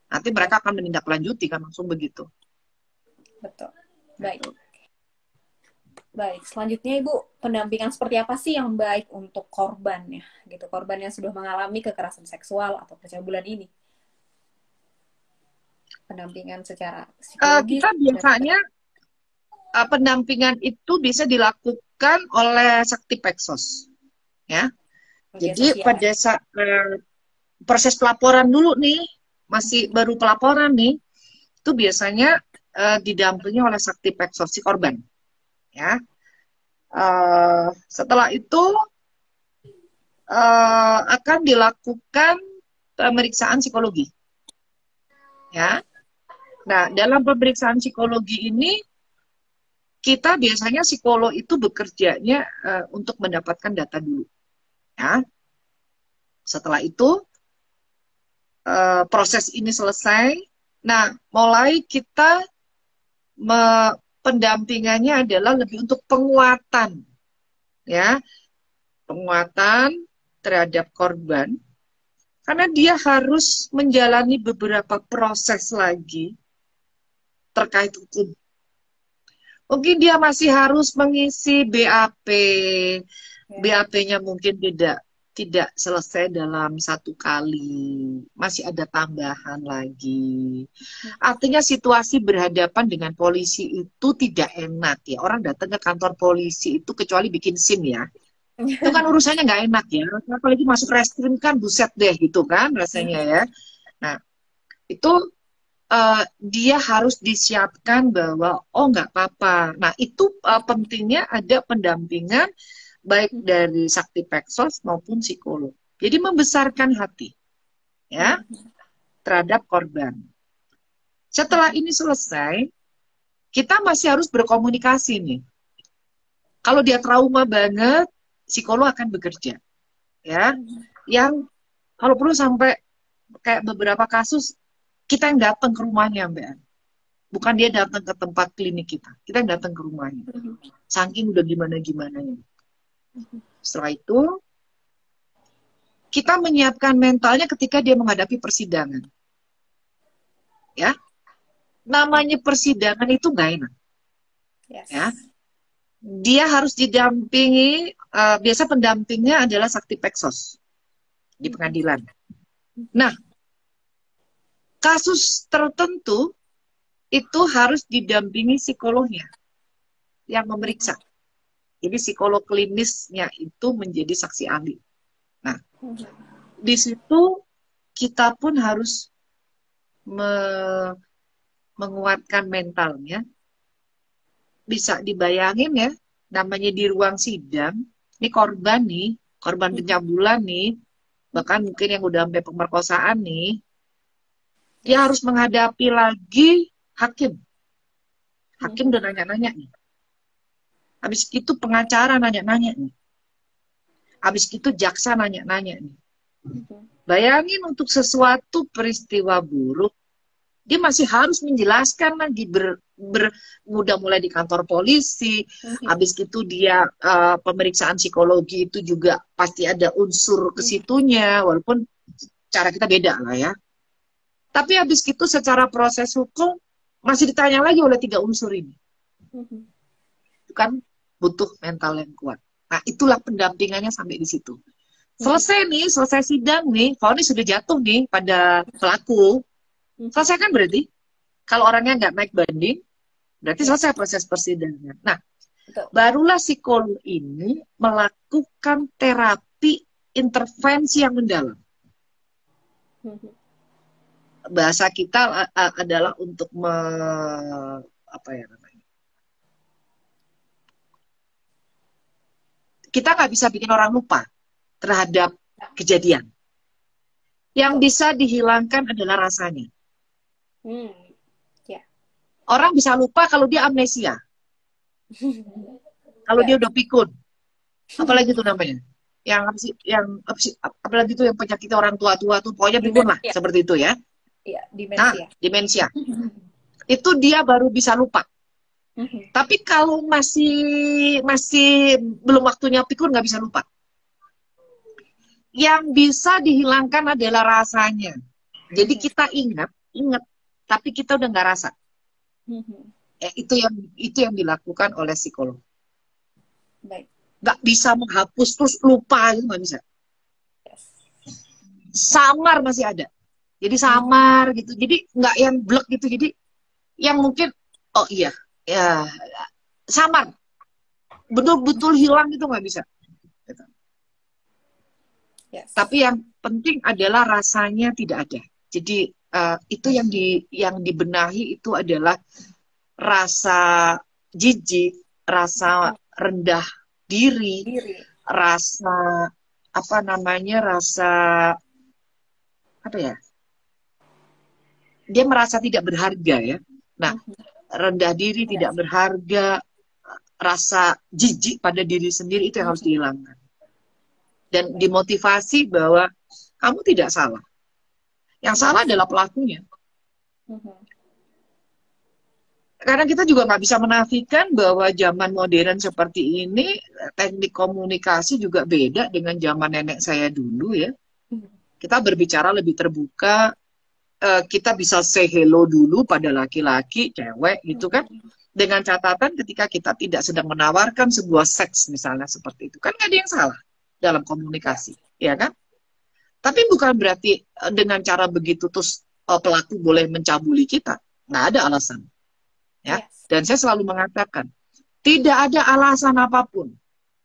Nanti mereka akan menindaklanjuti kan langsung begitu. Betul. Baik. Baik, selanjutnya Ibu, pendampingan seperti apa sih yang baik untuk korbannya? Gitu, korban yang sudah mengalami kekerasan seksual atau pencabulan ini. Pendampingan secara psikologis. Kita biasanya pendampingan itu bisa dilakukan oleh Sakti Peksos, ya. Jadi pada saat proses pelaporan dulu nih, masih baru pelaporan nih, itu biasanya didampingi oleh Sakti Peksos si korban, ya. Setelah itu akan dilakukan pemeriksaan psikologi, ya. Nah, dalam pemeriksaan psikologi ini kita biasanya psikolog itu bekerjanya untuk mendapatkan data dulu, ya. Setelah itu proses ini selesai, nah mulai kita pendampingannya adalah lebih untuk penguatan, ya, penguatan terhadap korban, karena dia harus menjalani beberapa proses lagi terkait hukum. Mungkin dia masih harus mengisi BAP, BAP-nya mungkin tidak selesai dalam satu kali, masih ada tambahan lagi. Artinya situasi berhadapan dengan polisi itu tidak enak ya. Orang datang ke kantor polisi itu kecuali bikin SIM ya. Itu kan urusannya nggak enak ya. Apalagi masuk reskrim kan buset deh gitu kan rasanya ya. Nah, itu dia harus disiapkan bahwa oh nggak apa-apa. Nah, itu pentingnya ada pendampingan baik dari Sakti Peksos maupun psikolog. Jadi membesarkan hati, ya, terhadap korban. Setelah ini selesai, kita masih harus berkomunikasi nih. Kalau dia trauma banget, psikolog akan bekerja, ya. Yang kalau perlu sampai kayak beberapa kasus kita yang datang ke rumahnya, Mbak An. Bukan dia datang ke tempat klinik kita. Kita yang datang ke rumahnya. Saking udah gimana-gimana. Setelah itu, kita menyiapkan mentalnya ketika dia menghadapi persidangan. Ya, namanya persidangan itu nggak enak. Yes. Ya, dia harus didampingi. Biasa pendampingnya adalah sakti peksos di pengadilan. Nah, kasus tertentu itu harus didampingi psikolognya yang memeriksa. Jadi psikolog klinisnya itu menjadi saksi ahli. Nah, di situ kita pun harus menguatkan mentalnya. Bisa dibayangin ya, namanya di ruang sidang, ini korban pencabulan nih, bahkan mungkin yang udah sampai pemerkosaan nih, dia harus menghadapi lagi hakim. Hakim udah nanya-nanya nih. Habis itu pengacara nanya-nanya nih. Habis itu jaksa nanya-nanya nih. Bayangin untuk sesuatu peristiwa buruk, dia masih harus menjelaskan lagi, udah mulai di kantor polisi, habis itu dia pemeriksaan psikologi itu juga pasti ada unsur kesitunya, walaupun cara kita beda lah ya. Tapi habis itu secara proses hukum, masih ditanya lagi oleh 3 unsur ini. Itu kan butuh mental yang kuat. Nah, itulah pendampingannya sampai di situ. Selesai sidang nih, vonis sudah jatuh nih pada pelaku. Selesai kan berarti? Kalau orangnya nggak naik banding, berarti selesai proses persidangan. Nah, barulah psikolog ini melakukan terapi intervensi yang mendalam. Bahasa kita adalah untuk kita nggak bisa bikin orang lupa terhadap kejadian. Yang bisa dihilangkan adalah rasanya. Orang bisa lupa kalau dia amnesia. Kalau dia udah pikun. Apalagi itu namanya. Apalagi itu yang penyakit orang tua-tua tuh, pokoknya pikun lah, seperti itu ya. Iya, demensia. Nah, demensia. Itu dia baru bisa lupa. Tapi kalau masih belum waktunya pikun, nggak bisa lupa. Yang bisa dihilangkan adalah rasanya. Jadi kita ingat, tapi kita udah nggak rasa. Itu yang dilakukan oleh psikolog. Baik. Nggak bisa menghapus terus lupa, itu nggak bisa. Samar masih ada. Jadi samar gitu. Jadi nggak yang blek gitu. Jadi yang mungkin oh iya ya samar. Betul-betul hilang itu nggak bisa. Gitu. Yes. Tapi yang penting adalah rasanya tidak ada. Jadi itu yang dibenahi itu adalah rasa jijik, rasa rendah diri. Rasa rasa apa ya? Dia merasa tidak berharga ya. Nah, rendah diri, tidak berharga, rasa jijik pada diri sendiri itu yang harus dihilangkan. Dan dimotivasi bahwa kamu tidak salah. Yang salah adalah pelakunya. Karena kita juga nggak bisa menafikan bahwa zaman modern seperti ini, teknik komunikasi juga beda dengan zaman nenek saya dulu ya. Kita berbicara lebih terbuka, kita bisa say hello dulu pada laki-laki, cewek gitu kan. Dengan catatan ketika kita tidak sedang menawarkan sebuah seks misalnya seperti itu. Kan nggak ada yang salah dalam komunikasi, ya kan? Tapi bukan berarti dengan cara begitu terus pelaku boleh mencabuli kita. Nggak ada alasan. Ya. Dan saya selalu mengatakan, tidak ada alasan apapun,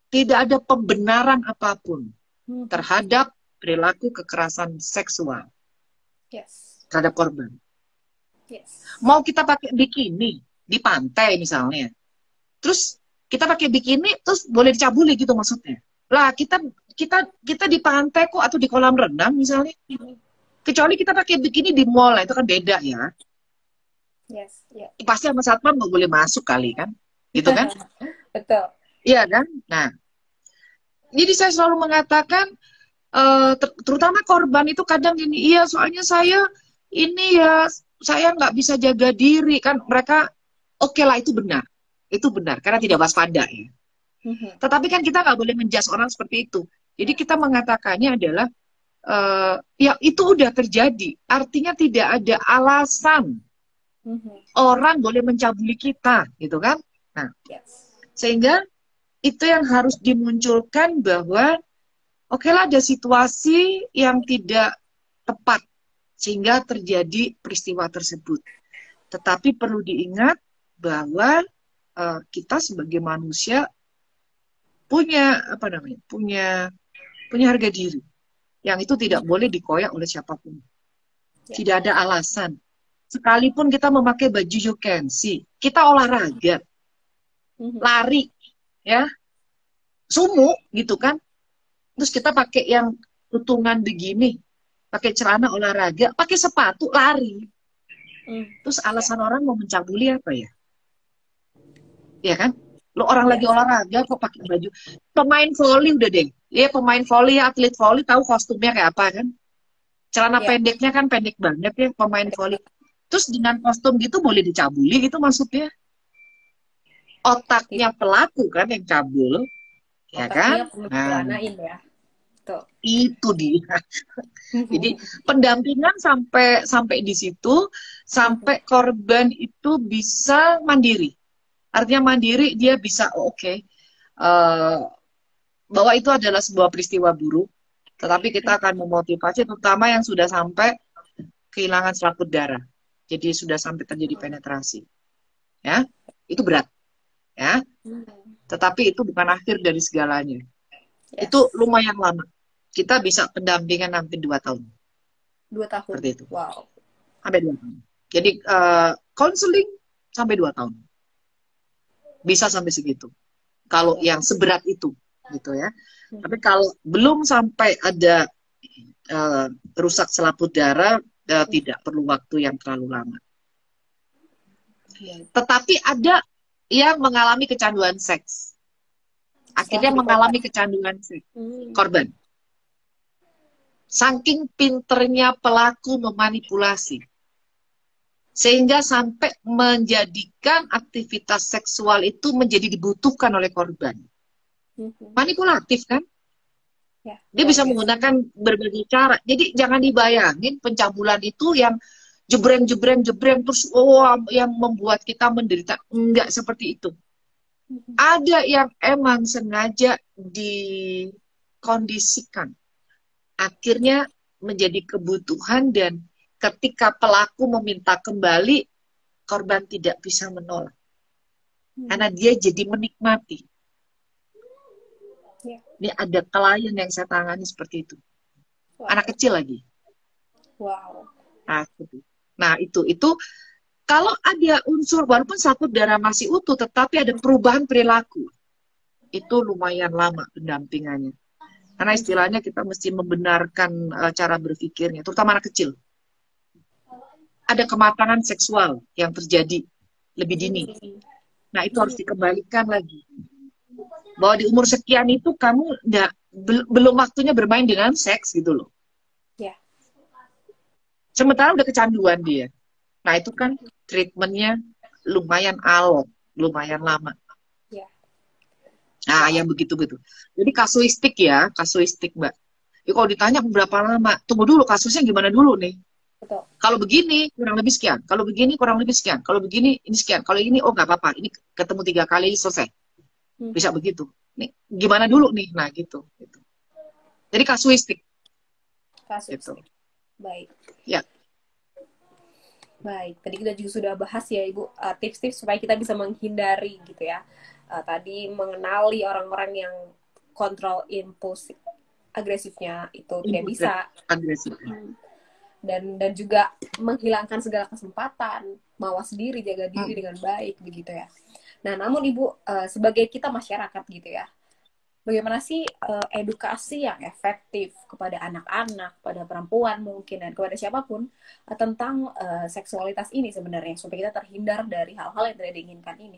tidak ada pembenaran apapun terhadap perilaku kekerasan seksual terhadap korban. Mau kita pakai bikini di pantai misalnya, terus kita pakai bikini terus boleh dicabuli gitu maksudnya. Lah kita di pantai kok atau di kolam renang misalnya. Kecuali kita pakai bikini di mall, itu kan beda ya. Pasti sama satpam nggak boleh masuk kali kan, gitu kan? Betul. Iya kan? Nah, jadi saya selalu mengatakan, terutama korban itu kadang gini, iya soalnya saya ini ya saya nggak bisa jaga diri kan mereka oke lah itu benar karena tidak waspada ya. Tetapi kan kita nggak boleh menjudge orang seperti itu. Jadi kita mengatakannya adalah ya itu udah terjadi, artinya tidak ada alasan orang boleh mencabuli kita, gitu kan? Nah, sehingga itu yang harus dimunculkan bahwa oke lah ada situasi yang tidak tepat sehingga terjadi peristiwa tersebut. Tetapi perlu diingat bahwa kita sebagai manusia punya punya harga diri yang itu tidak boleh dikoyak oleh siapapun. Tidak ada alasan. Sekalipun kita memakai baju you can see, kita olahraga, lari, ya, sumo gitu kan. Terus kita pakai yang tutungan begini, pakai celana olahraga, pakai sepatu lari. Terus alasan orang mau mencabuli apa ya? Ya kan? Lo orang lagi olahraga kok pakai baju. Pemain volley udah deh. Ya pemain volley, atlet volley tahu kostumnya kayak apa kan? Celana pendeknya kan pendek banget ya pemain volley. Terus dengan kostum gitu boleh dicabuli gitu maksudnya? Otaknya pelaku kan yang cabul, ya kan? Nah, ya. Tuh. Itu dia. Jadi pendampingan sampai di situ, sampai korban itu bisa mandiri. Artinya mandiri, dia bisa bahwa itu adalah sebuah peristiwa buruk, tetapi kita akan memotivasi, terutama yang sudah sampai kehilangan selaput darah. Jadi sudah sampai terjadi penetrasi, ya itu berat, ya. Tetapi itu bukan akhir dari segalanya. Itu lumayan lama. Kita bisa pendampingan sampai 2 tahun. 2 tahun. Seperti itu. Wow. Sampai 2 tahun. Jadi konseling sampai 2 tahun. Bisa sampai segitu. Kalau yang seberat itu, gitu ya. Tapi kalau belum sampai ada rusak selaput darah, tidak perlu waktu yang terlalu lama. Tetapi ada yang mengalami kecanduan seks. Akhirnya mengalami kecanduan seks. Korban. Saking pinternya pelaku memanipulasi. Sehingga sampai menjadikan aktivitas seksual itu menjadi dibutuhkan oleh korban. Manipulatif kan? Dia bisa menggunakan berbagai cara. Jadi jangan dibayangin pencabulan itu yang jebreng terus yang membuat kita menderita. Enggak seperti itu. Ada yang emang sengaja dikondisikan. Akhirnya menjadi kebutuhan dan ketika pelaku meminta kembali, korban tidak bisa menolak. Karena dia jadi menikmati. Ini ada klien yang saya tangani seperti itu. Anak kecil lagi. Wow. Nah, itu kalau ada unsur, walaupun selaput darah masih utuh, tetapi ada perubahan perilaku. Itu lumayan lama pendampingannya. Karena istilahnya kita mesti membenarkan cara berpikirnya, terutama anak kecil. Ada kematangan seksual yang terjadi lebih dini. Nah, itu harus dikembalikan lagi. Bahwa di umur sekian itu kamu belum waktunya bermain dengan seks gitu loh. Ya. Sementara udah kecanduan dia. Nah, itu kan treatmentnya lumayan alot, lumayan lama. Ya. Nah, yang begitu-begitu. Jadi kasuistik Mbak. Ya, kalau ditanya berapa lama, tunggu dulu kasusnya gimana dulu nih. Betul. Kalau begini kurang lebih sekian, kalau begini kurang lebih sekian, kalau begini ini sekian, kalau ini nggak apa-apa, ini ketemu 3 kali selesai. Bisa begitu. Nih, gimana dulu nih? Nah, gitu. Jadi kasuistik. Gitu. Baik. Ya. Baik, tadi kita juga sudah bahas ya Ibu, tips-tips supaya kita bisa menghindari gitu ya. Tadi mengenali orang-orang yang kontrol impulsif, agresifnya itu tidak bisa. Agresif. Dan juga menghilangkan segala kesempatan, mawas diri, jaga diri dengan baik begitu ya. Nah, namun Ibu sebagai kita masyarakat gitu ya, bagaimana sih edukasi yang efektif kepada anak-anak, pada perempuan mungkin, dan kepada siapapun tentang seksualitas ini sebenarnya, supaya kita terhindar dari hal-hal yang tidak diinginkan ini?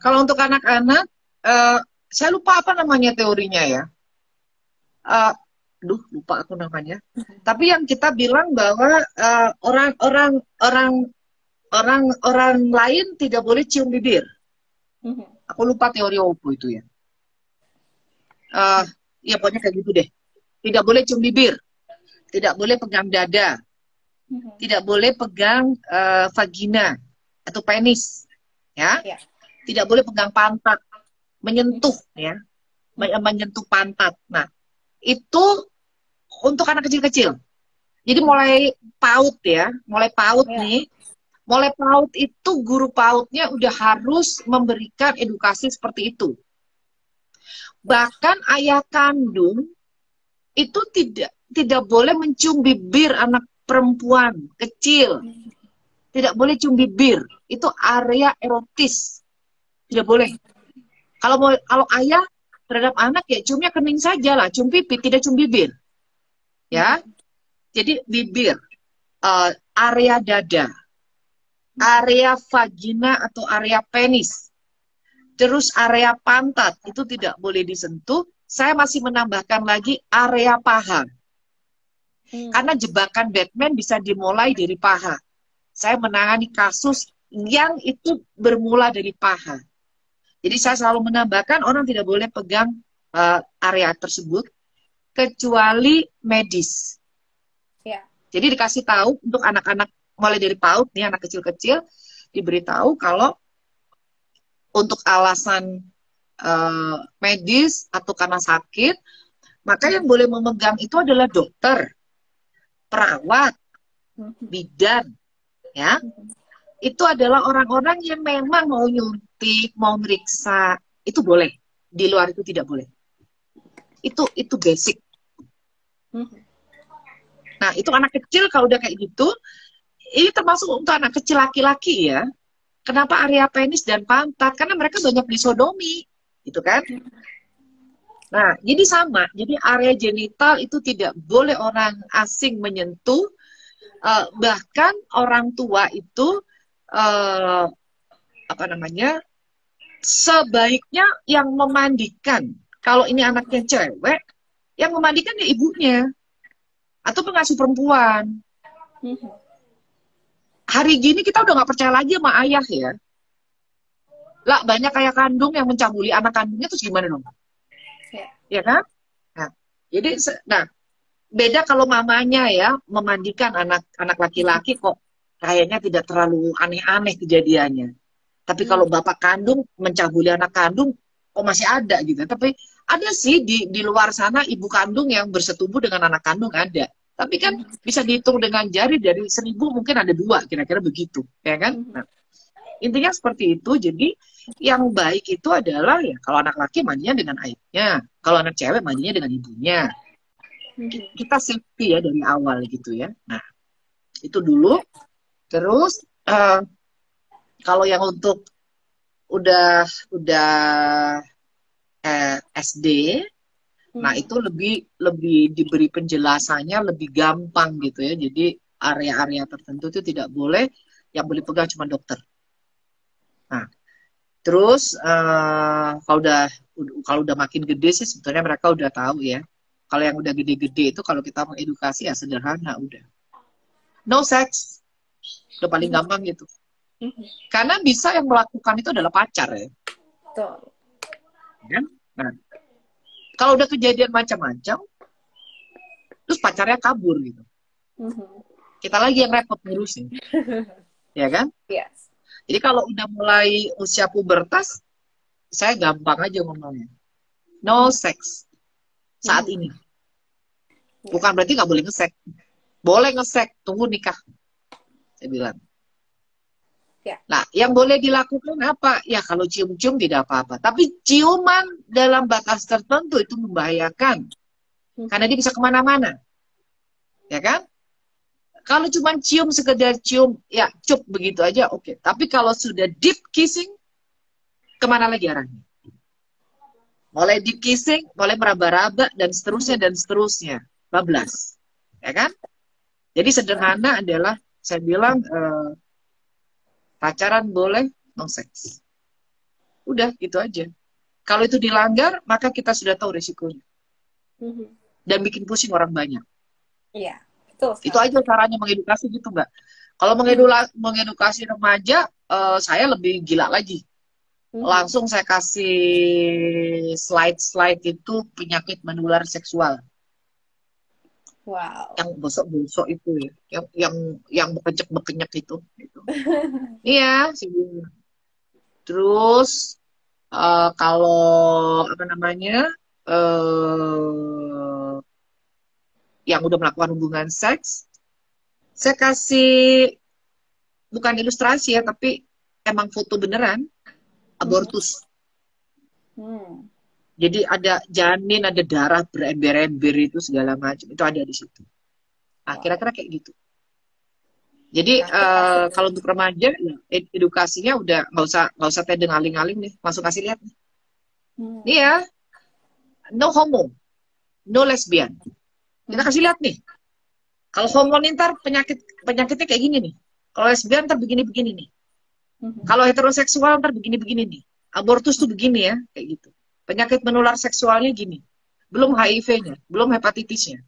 Kalau untuk anak-anak, saya lupa apa namanya teorinya ya. Duh, lupa aku namanya. Tapi yang kita bilang bahwa orang lain tidak boleh cium bibir. Aku lupa teori Oppo itu ya. Ya pokoknya kayak gitu deh. Tidak boleh cium bibir, tidak boleh pegang dada, tidak boleh pegang vagina atau penis, ya. Ya. Tidak boleh pegang pantat, menyentuh, ya, menyentuh pantat. Nah, itu untuk anak kecil-kecil. Jadi mulai PAUD ya, mulai PAUD Ya. nih, mulai PAUD itu guru PAUDnya udah harus memberikan edukasi seperti itu. Bahkan ayah kandung itu tidak boleh mencium bibir anak perempuan kecil. Tidak boleh cium bibir. Itu area erotis. Tidak boleh. Kalau ayah terhadap anak ya ciumnya kening saja lah, cium pipi, tidak cium bibir. Ya. Jadi bibir, area dada, area vagina atau area penis, terus area pantat itu tidak boleh disentuh. Saya masih menambahkan lagi area paha. Karena jebakan Batman bisa dimulai dari paha. Saya menangani kasus yang itu bermula dari paha. Jadi saya selalu menambahkan orang tidak boleh pegang area tersebut kecuali medis. Ya. Jadi dikasih tahu untuk anak-anak mulai dari PAUD nih, anak kecil-kecil diberitahu kalau untuk alasan medis atau karena sakit, maka yang boleh memegang itu adalah dokter, perawat, bidan, ya. Itu adalah orang-orang yang memang mau nyuntik, mau meriksa, itu boleh. Di luar itu tidak boleh. Itu basic. Nah, itu anak kecil kalau udah kayak gitu, ini termasuk untuk anak kecil laki-laki ya. Kenapa area penis dan pantat? Karena mereka banyak disodomi, gitu kan? Nah, jadi sama. Jadi area genital itu tidak boleh orang asing menyentuh. Bahkan orang tua itu sebaiknya yang memandikan. Kalau ini anaknya cewek, yang memandikan ya ibunya atau pengasuh perempuan. Hari gini kita udah nggak percaya lagi sama ayah ya. Lah banyak ayah kandung yang mencabuli anak kandungnya, terus gimana dong? Ya kan? Nah, jadi beda kalau mamanya ya memandikan anak laki-laki, kok kayaknya tidak terlalu aneh-aneh kejadiannya. Tapi kalau bapak kandung mencabuli anak kandung, kok masih ada gitu. Tapi ada sih di luar sana ibu kandung yang bersetubuh dengan anak kandung ada. Tapi kan bisa dihitung dengan jari, dari 1000 mungkin ada 2, kira-kira begitu, ya kan? Nah, intinya seperti itu. Jadi yang baik itu adalah ya kalau anak laki mandinya dengan ayahnya, kalau anak cewek mandinya dengan ibunya. Kita safety ya dari awal gitu ya. Nah, itu dulu. Terus kalau yang untuk udah SD, nah itu lebih diberi penjelasannya lebih gampang gitu ya. Jadi area-area tertentu itu tidak boleh, yang boleh pegang cuma dokter. Nah, terus kalau udah makin gede sih sebetulnya mereka udah tahu ya. Kalau yang udah gede-gede itu kalau kita mengedukasi ya sederhana udah. No sex. Udah paling gampang gitu. Karena bisa yang melakukan itu adalah pacar ya. Betul. Ya? Nah, kalau udah kejadian macam-macam, terus pacarnya kabur gitu. Kita lagi yang repot ngurusin. Ya kan? Yes. Jadi kalau udah mulai usia pubertas, saya gampang aja ngomongnya. No sex. Saat ini. Bukan berarti nggak boleh ngesek. Boleh ngesek, tunggu nikah. Saya bilang. Ya. Nah, yang boleh dilakukan apa? Ya kalau cium-cium tidak apa-apa. Tapi ciuman dalam batas tertentu itu membahayakan. Karena dia bisa kemana-mana. Ya kan? Kalau cuma cium, sekedar cium, ya cup begitu aja, oke. Tapi kalau sudah deep kissing, kemana lagi arahnya? Mulai deep kissing, mulai meraba-raba, dan seterusnya. Bablas. Ya kan? Jadi sederhana adalah, saya bilang, pacaran boleh, no sex. Udah, gitu aja. Kalau itu dilanggar, maka kita sudah tahu resikonya. dan bikin pusing orang banyak. Iya, betul Itu sekali. aja caranya mengedukasi gitu, Mbak. Kalau Hmm. mengedukasi remaja, saya lebih gila lagi. Mhm. Langsung saya kasih slide-slide itu penyakit menular seksual. Wow. Yang bosok-bosok itu ya. Yang bekenyek-bekenyek itu. Gitu. Iya, sih. Terus kalau apa namanya eh yang udah melakukan hubungan seks, saya kasih bukan ilustrasi ya, tapi emang foto beneran Mhm. abortus. Hmm. Jadi ada janin, ada darah berember-ember itu segala macam itu ada di situ. Nah, Wow. kira-kira kayak gitu. Jadi Asik, asik. kalau untuk remaja ya, edukasinya udah nggak usah tedeng aling-aling nih, langsung kasih lihat nih. Nih Hmm. ya, no homo, no lesbian. Kita Mhm. kasih lihat nih. Kalau homo nih ntar penyakitnya kayak gini nih. Kalau lesbian ntar begini-begini nih. Mhm. Kalau heteroseksual ntar begini-begini nih. Abortus tuh begini ya, kayak gitu. Penyakit menular seksualnya gini. Belum HIV-nya, belum hepatitisnya.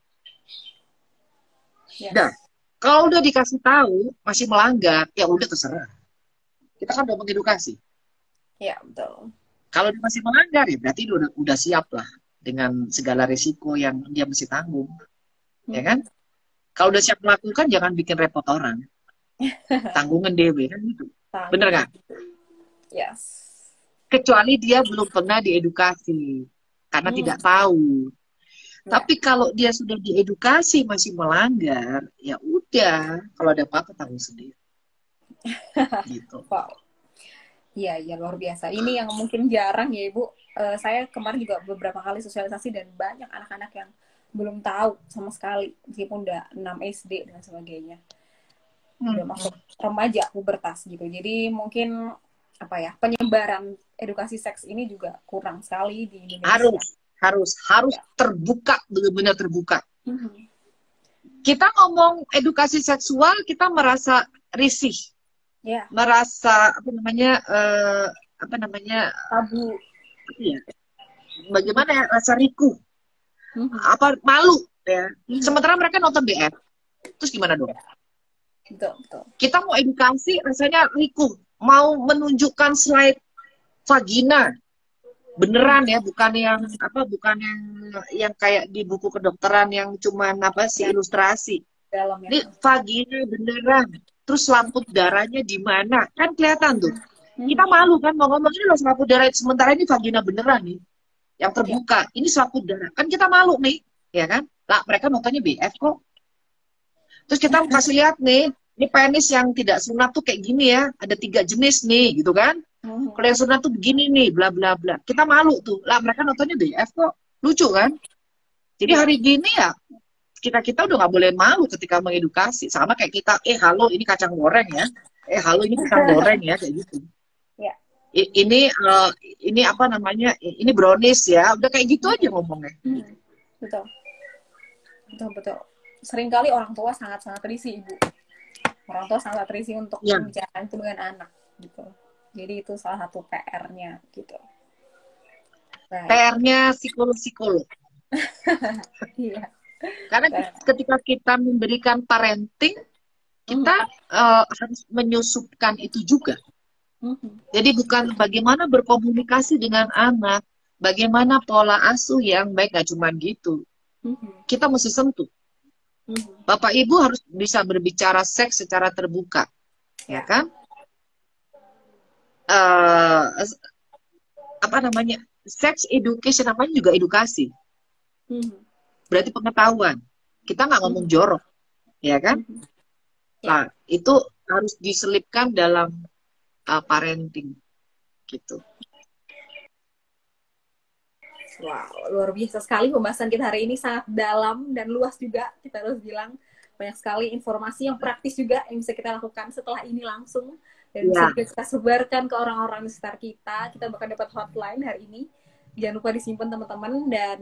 Dah, Yes. kalau udah dikasih tahu masih melanggar, ya udah terserah. Kita kan udah mengedukasi. Ya, betul. Kalau dia masih melanggar ya berarti dia udah siap lah dengan segala risiko yang dia mesti tanggung, ya kan? Mhm. Kalau udah siap melakukan jangan bikin repot orang. Tanggungan dewe kan gitu. Bener Tanggung. nggak? Yes. Kecuali dia belum pernah diedukasi karena Hmm. tidak tahu. Ya. Tapi kalau dia sudah diedukasi masih melanggar, ya udah. Kalau ada apa-apa tanggung sendiri, gitu. Wow. Iya, iya luar biasa. Ini yang mungkin jarang ya Ibu. Saya kemarin juga beberapa kali sosialisasi dan banyak anak-anak yang belum tahu sama sekali meskipun udah 6 SD dan sebagainya. Udah Hmm. masuk remaja, pubertas gitu. Jadi mungkin apa ya, penyebaran edukasi seks ini juga kurang sekali di Indonesia. Harus Ya. terbuka, benar-benar terbuka. Mhm. Kita ngomong edukasi seksual, kita merasa risih, Ya, merasa apa namanya, tabu. apa ya, bagaimana ya, rasa riku, Mhm. apa malu ya. Mhm. Sementara mereka nonton BF, terus gimana dong? Betul, betul. Kita mau edukasi, rasanya riku, mau menunjukkan slide vagina, Mhm. beneran ya, bukan yang kayak di buku kedokteran yang cuman apa sih Ya, ilustrasi. dalam ya. Ini vagina beneran. Terus selaput darahnya di mana? Kan kelihatan tuh. Kita Mhm. malu kan mau ngomong ini loh selaput darah. Sementara ini vagina beneran nih. Yang Ya, terbuka. Ini selaput darah. Kan kita malu nih. Ya kan? Lah mereka nontonnya BF kok. Terus kita kasih lihat nih. Ini penis yang tidak sunat tuh kayak gini ya. Ada 3 jenis nih gitu kan. Kalau mhm. yang sunat tuh begini nih. Bla bla bla. Kita malu tuh. Lah mereka nontonnya BF kok. Lucu kan? Jadi Ya. hari gini ya kita udah nggak boleh malu ketika mengedukasi. Sama kayak kita, halo ini kacang goreng ya, halo ini pisang goreng ya, kayak gitu. Ya. I- ini eh, ini apa namanya? Ini brownies ya, udah kayak gitu aja ngomongnya. Mhm. Betul, betul, betul. Seringkali orang tua sangat-sangat risih, Ibu. Orang tua sangat risih untuk Ya, membicarakan itu dengan anak, gitu. Jadi itu salah satu PR-nya, gitu. Baik. PR-nya psikolog-psikolog. Iya. Karena Baik. ketika kita memberikan parenting, kita Mhm. harus menyusupkan itu juga. Mhm. Jadi bukan bagaimana berkomunikasi dengan anak, bagaimana pola asuh yang baik, gak cuma gitu. Mhm. Kita mesti sentuh. Mhm. Bapak Ibu harus bisa berbicara seks secara terbuka, ya Ya. kan? Eh apa namanya? Sex education namanya juga edukasi. Mhm. Berarti pengetahuan. Kita nggak ngomong Mhm. jorok, ya kan? Mhm. Ya. Nah, itu harus diselipkan dalam parenting gitu. Wow, luar biasa sekali pembahasan kita hari ini, sangat dalam dan luas juga, kita harus bilang. Banyak sekali informasi yang praktis juga yang bisa kita lakukan setelah ini langsung dan bisa Ya, juga kita sebarkan ke orang-orang di sekitar kita. Kita bahkan dapat hotline hari ini. Jangan lupa disimpan teman-teman, dan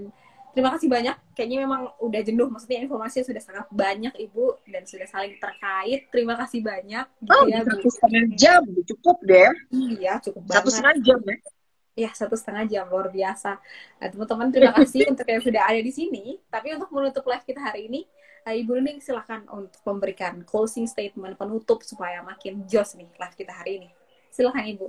terima kasih banyak. Kayaknya memang udah jenuh, maksudnya informasinya sudah sangat banyak Ibu dan sudah saling terkait. Terima kasih banyak gitu oh ya Bu. 1,5 jam cukup deh. Iya, cukup Satu banget. setengah jam ya. Ya, 1,5 jam, luar biasa. Nah, teman-teman, terima kasih untuk yang sudah ada di sini. Tapi untuk menutup live kita hari ini, Ibu Nuning silakan untuk memberikan closing statement penutup supaya makin jos nih live kita hari ini. Silakan Ibu.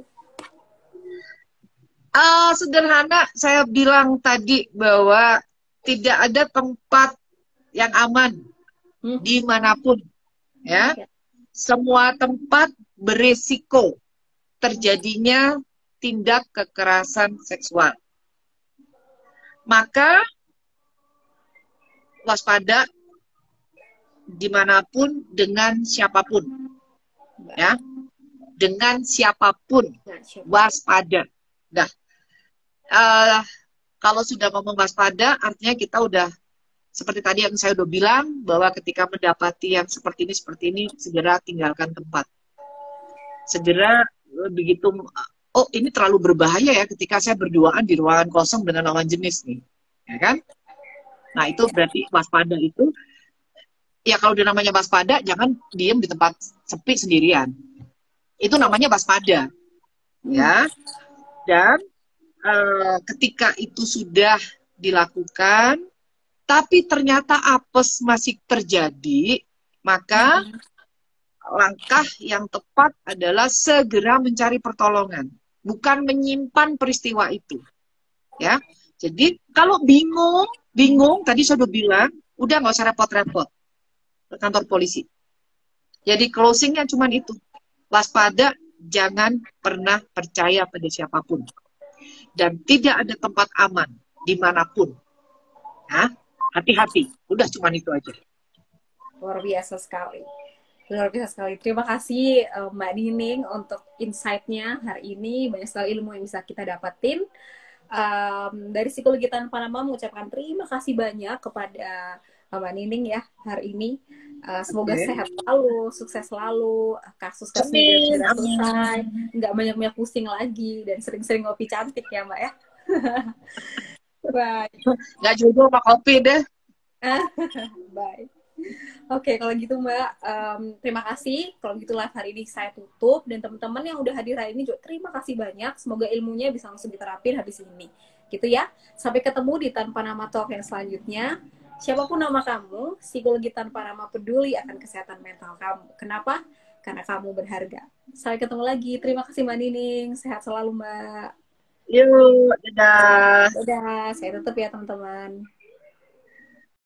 Sederhana, saya bilang tadi bahwa tidak ada tempat yang aman dimanapun, ya. Ya. Semua tempat berisiko terjadinya tindak kekerasan seksual. Maka waspada dimanapun dengan siapapun, ya, dengan siapapun waspada. Nah, kalau sudah ngomong waspada, artinya kita udah seperti tadi yang saya udah bilang bahwa ketika mendapati yang seperti ini segera tinggalkan tempat. Segera begitu, oh ini terlalu berbahaya ya ketika saya berduaan di ruangan kosong dengan lawan jenis nih, ya kan? Nah itu berarti waspada itu, ya kalau udah namanya waspada, jangan diem di tempat sepi sendirian. Itu namanya waspada, ya. Dan ketika itu sudah dilakukan, tapi ternyata apes masih terjadi, maka langkah yang tepat adalah segera mencari pertolongan, bukan menyimpan peristiwa itu. Ya, jadi kalau bingung, tadi saya udah bilang, udah nggak usah repot-repot ke kantor polisi. Jadi closingnya cuma itu, waspada, jangan pernah percaya pada siapapun, dan tidak ada tempat aman dimanapun. Nah, hati-hati, udah cuma itu aja. Luar biasa sekali. Luar biasa sekali. Terima kasih Mbak Nining untuk insight-nya hari ini. Banyak sekali ilmu yang bisa kita dapatin. Dari Psikologi Tanpa Nama mengucapkan terima kasih banyak kepada Mbak Nining ya hari ini. Semoga sehat selalu, sukses selalu, kasus-kasusnya segera selesai, nggak banyak-banyak pusing lagi, dan sering-sering ngopi cantik ya Mbak ya. Bye. Nggak jodoh sama kopi deh. Bye. Oke, kalau gitu Mbak, terima kasih. Kalau gitu live hari ini saya tutup. Dan teman-teman yang udah hadir hari ini juga terima kasih banyak. Semoga ilmunya bisa langsung diterapin habis ini. Gitu ya. Sampai ketemu di Tanpa Nama Talk yang selanjutnya. Siapapun nama kamu, Psikologi Tanpa Nama peduli akan kesehatan mental kamu. Kenapa? Karena kamu berharga. Sampai ketemu lagi. Terima kasih Mbak Nining. Sehat selalu Mbak. Yuk, dadah. Dadah. Saya tutup ya teman-teman.